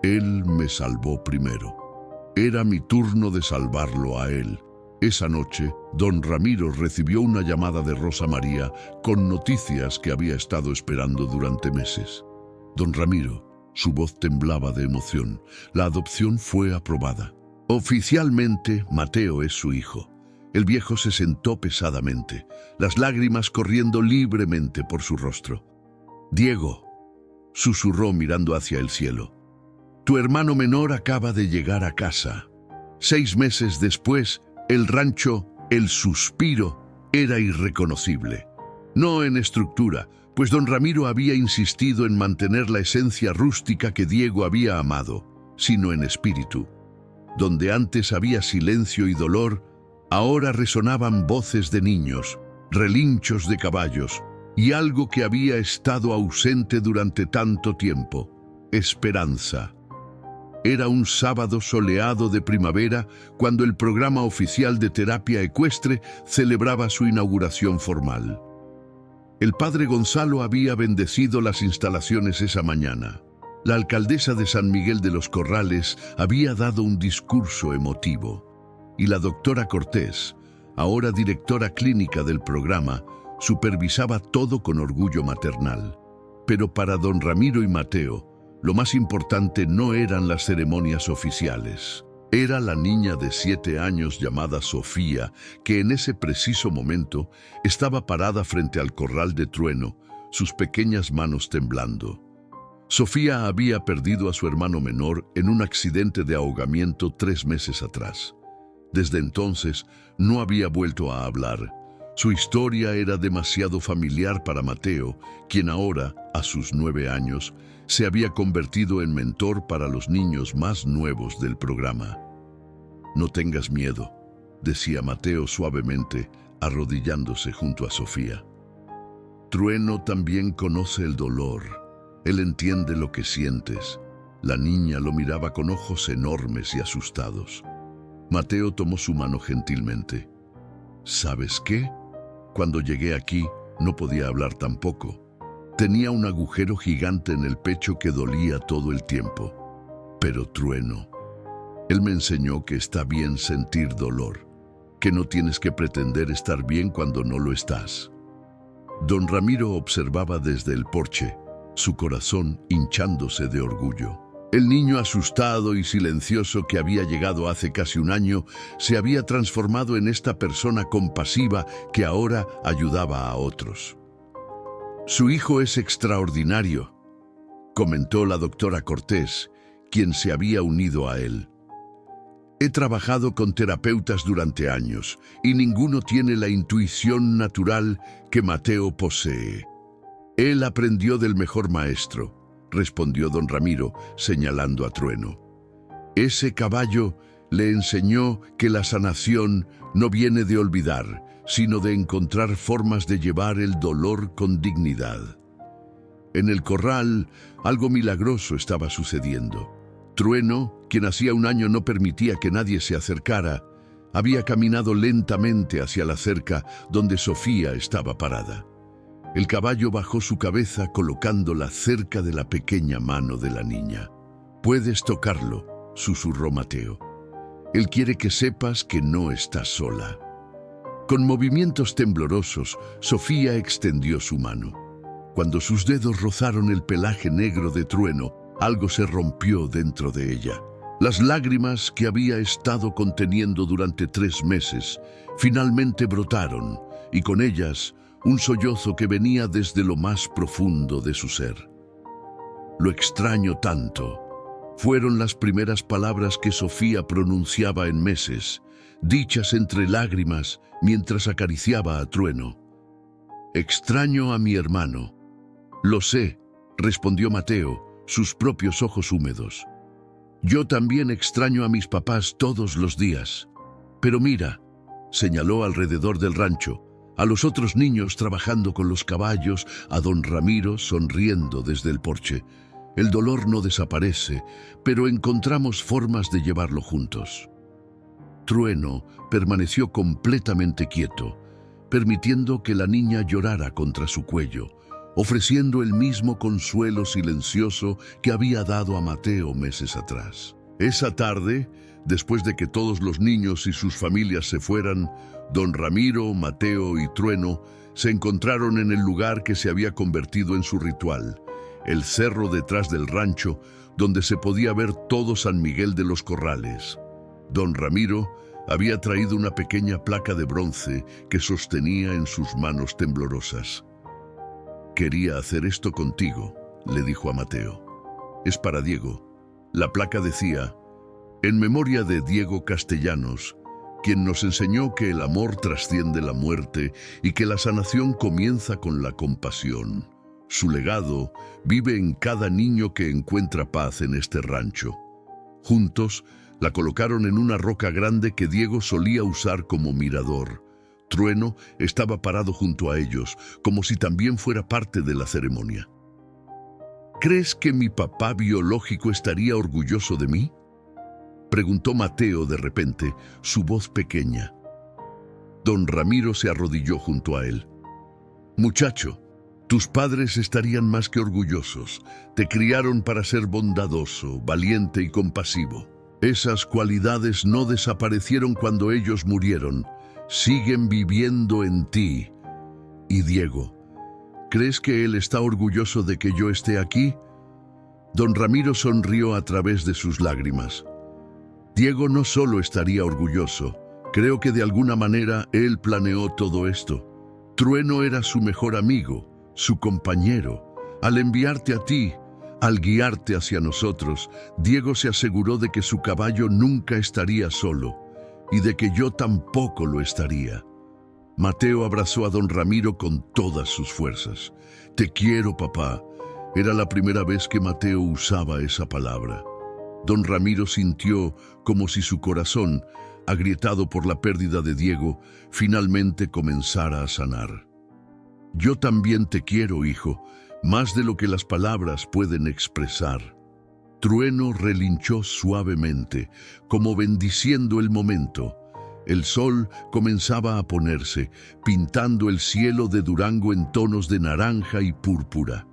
Él me salvó primero. Era mi turno de salvarlo a él. Esa noche, don Ramiro recibió una llamada de Rosa María con noticias que había estado esperando durante meses. Don Ramiro, su voz temblaba de emoción. La adopción fue aprobada. Oficialmente, Mateo es su hijo. El viejo se sentó pesadamente, las lágrimas corriendo libremente por su rostro. Diego, susurró mirando hacia el cielo. Tu hermano menor acaba de llegar a casa. 6 meses después, el rancho, el Suspiro, era irreconocible. No en estructura, pues don Ramiro había insistido en mantener la esencia rústica que Diego había amado, sino en espíritu. Donde antes había silencio y dolor, ahora resonaban voces de niños, relinchos de caballos, y algo que había estado ausente durante tanto tiempo: esperanza. Era un sábado soleado de primavera cuando el programa oficial de terapia ecuestre celebraba su inauguración formal. El padre Gonzalo había bendecido las instalaciones esa mañana. La alcaldesa de San Miguel de los Corrales había dado un discurso emotivo, y la doctora Cortés, ahora directora clínica del programa, supervisaba todo con orgullo maternal. Pero para don Ramiro y Mateo, lo más importante no eran las ceremonias oficiales. Era la niña de 7 años llamada Sofía, que en ese preciso momento estaba parada frente al corral de Trueno, sus pequeñas manos temblando. Sofía había perdido a su hermano menor en un accidente de ahogamiento 3 meses atrás. Desde entonces no había vuelto a hablar. Su historia era demasiado familiar para Mateo, quien ahora, a sus 9 años, se había convertido en mentor para los niños más nuevos del programa. No tengas miedo, decía Mateo suavemente, arrodillándose junto a Sofía. Trueno también conoce el dolor. Él entiende lo que sientes. La niña lo miraba con ojos enormes y asustados. Mateo tomó su mano gentilmente. ¿Sabes qué? Cuando llegué aquí, no podía hablar tampoco. Tenía un agujero gigante en el pecho que dolía todo el tiempo. Pero Trueno, él me enseñó que está bien sentir dolor, que no tienes que pretender estar bien cuando no lo estás. Don Ramiro observaba desde el porche, su corazón hinchándose de orgullo. El niño asustado y silencioso que había llegado hace casi un año se había transformado en esta persona compasiva que ahora ayudaba a otros. Su hijo es extraordinario, comentó la doctora Cortés, quien se había unido a él. He trabajado con terapeutas durante años y ninguno tiene la intuición natural que Mateo posee. Él aprendió del mejor maestro, respondió don Ramiro, señalando a Trueno. Ese caballo le enseñó que la sanación no viene de olvidar, sino de encontrar formas de llevar el dolor con dignidad. En el corral, algo milagroso estaba sucediendo. Trueno, quien hacía un año no permitía que nadie se acercara, había caminado lentamente hacia la cerca donde Sofía estaba parada. El caballo bajó su cabeza colocándola cerca de la pequeña mano de la niña. «Puedes tocarlo», susurró Mateo. «Él quiere que sepas que no estás sola». Con movimientos temblorosos, Sofía extendió su mano. Cuando sus dedos rozaron el pelaje negro de Trueno, algo se rompió dentro de ella. Las lágrimas que había estado conteniendo durante 3 meses finalmente brotaron, y con ellas un sollozo que venía desde lo más profundo de su ser. «Lo extraño tanto», fueron las primeras palabras que Sofía pronunciaba en meses, dichas entre lágrimas mientras acariciaba a Trueno. «Extraño a mi hermano». «Lo sé», respondió Mateo, sus propios ojos húmedos. «Yo también extraño a mis papás todos los días. Pero mira», señaló alrededor del rancho, a los otros niños trabajando con los caballos, a don Ramiro sonriendo desde el porche. «El dolor no desaparece, pero encontramos formas de llevarlo juntos». Trueno permaneció completamente quieto, permitiendo que la niña llorara contra su cuello, ofreciendo el mismo consuelo silencioso que había dado a Mateo meses atrás. Esa tarde, después de que todos los niños y sus familias se fueran, don Ramiro, Mateo y Trueno se encontraron en el lugar que se había convertido en su ritual, el cerro detrás del rancho, donde se podía ver todo San Miguel de los Corrales. Don Ramiro había traído una pequeña placa de bronce que sostenía en sus manos temblorosas. «Quería hacer esto contigo», le dijo a Mateo. «Es para Diego». La placa decía: «En memoria de Diego Castellanos, quien nos enseñó que el amor trasciende la muerte y que la sanación comienza con la compasión. Su legado vive en cada niño que encuentra paz en este rancho». Juntos, la colocaron en una roca grande que Diego solía usar como mirador. Trueno estaba parado junto a ellos, como si también fuera parte de la ceremonia. «¿Crees que mi papá biológico estaría orgulloso de mí?», preguntó Mateo de repente, su voz pequeña. Don Ramiro se arrodilló junto a él. «Muchacho, tus padres estarían más que orgullosos. Te criaron para ser bondadoso, valiente y compasivo. Esas cualidades no desaparecieron cuando ellos murieron. Siguen viviendo en ti. Y Diego, ¿crees que él está orgulloso de que yo esté aquí?». Don Ramiro sonrió a través de sus lágrimas. «Diego no solo estaría orgulloso, creo que de alguna manera él planeó todo esto. Trueno era su mejor amigo, su compañero. Al enviarte a ti, al guiarte hacia nosotros, Diego se aseguró de que su caballo nunca estaría solo y de que yo tampoco lo estaría». Mateo abrazó a don Ramiro con todas sus fuerzas. «Te quiero, papá». Era la primera vez que Mateo usaba esa palabra. Don Ramiro sintió como si su corazón, agrietado por la pérdida de Diego, finalmente comenzara a sanar. «Yo también te quiero, hijo, más de lo que las palabras pueden expresar». Trueno relinchó suavemente, como bendiciendo el momento. El sol comenzaba a ponerse, pintando el cielo de Durango en tonos de naranja y púrpura.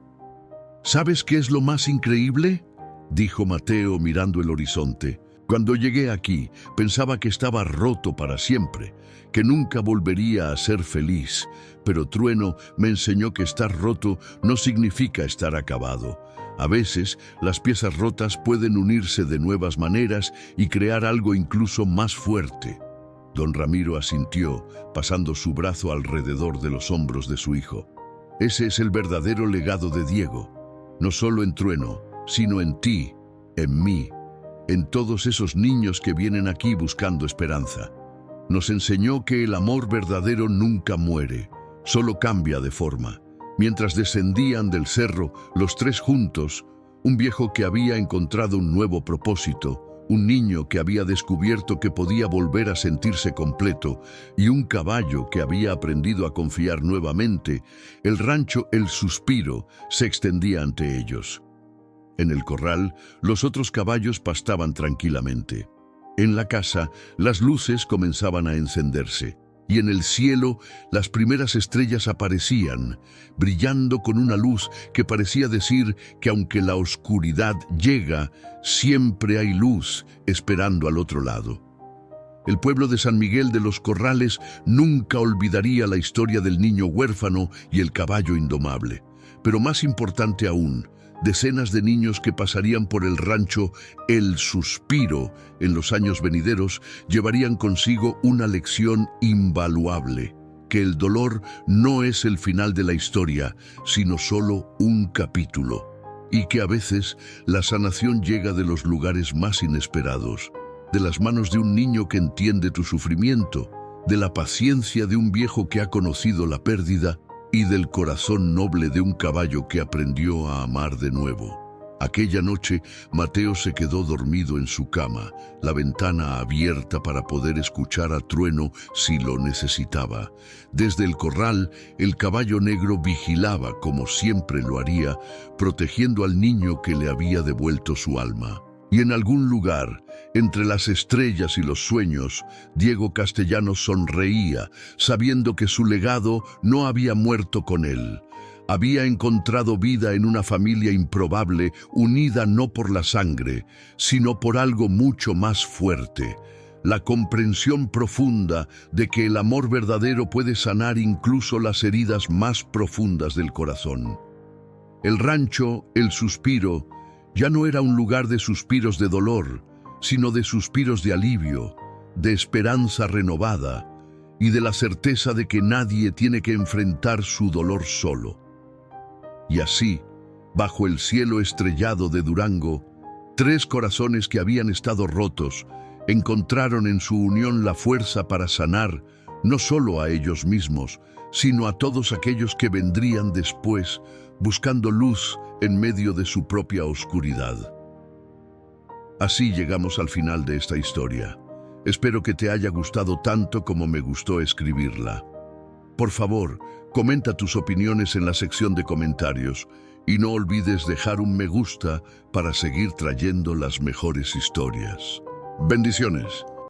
«¿Sabes qué es lo más increíble?», dijo Mateo mirando el horizonte. «Cuando llegué aquí, pensaba que estaba roto para siempre, que nunca volvería a ser feliz, pero Trueno me enseñó que estar roto no significa estar acabado. A veces, las piezas rotas pueden unirse de nuevas maneras y crear algo incluso más fuerte». Don Ramiro asintió, pasando su brazo alrededor de los hombros de su hijo. «Ese es el verdadero legado de Diego, no solo en Trueno, sino en ti, en mí, en todos esos niños que vienen aquí buscando esperanza. Nos enseñó que el amor verdadero nunca muere, solo cambia de forma». Mientras descendían del cerro, los tres juntos, un viejo que había encontrado un nuevo propósito, un niño que había descubierto que podía volver a sentirse completo y un caballo que había aprendido a confiar nuevamente, el rancho El Suspiro se extendía ante ellos. En el corral, los otros caballos pastaban tranquilamente. En la casa, las luces comenzaban a encenderse, y en el cielo las primeras estrellas aparecían, brillando con una luz que parecía decir que aunque la oscuridad llega, siempre hay luz esperando al otro lado. El pueblo de San Miguel de los Corrales nunca olvidaría la historia del niño huérfano y el caballo indomable. Pero más importante aún, decenas de niños que pasarían por el rancho El Suspiro en los años venideros llevarían consigo una lección invaluable, que el dolor no es el final de la historia, sino solo un capítulo, y que a veces la sanación llega de los lugares más inesperados, de las manos de un niño que entiende tu sufrimiento, de la paciencia de un viejo que ha conocido la pérdida y del corazón noble de un caballo que aprendió a amar de nuevo. Aquella noche, Mateo se quedó dormido en su cama, la ventana abierta para poder escuchar a Trueno si lo necesitaba. Desde el corral, el caballo negro vigilaba, como siempre lo haría, protegiendo al niño que le había devuelto su alma. Y en algún lugar, entre las estrellas y los sueños, Diego Castellanos sonreía, sabiendo que su legado no había muerto con él. Había encontrado vida en una familia improbable, unida no por la sangre, sino por algo mucho más fuerte: la comprensión profunda de que el amor verdadero puede sanar incluso las heridas más profundas del corazón. El rancho El Suspiro ya no era un lugar de suspiros de dolor, sino de suspiros de alivio, de esperanza renovada y de la certeza de que nadie tiene que enfrentar su dolor solo. Y así, bajo el cielo estrellado de Durango, tres corazones que habían estado rotos encontraron en su unión la fuerza para sanar no solo a ellos mismos, sino a todos aquellos que vendrían después, buscando luz en medio de su propia oscuridad. Así llegamos al final de esta historia. Espero que te haya gustado tanto como me gustó escribirla. Por favor, comenta tus opiniones en la sección de comentarios y no olvides dejar un me gusta para seguir trayendo las mejores historias. Bendiciones.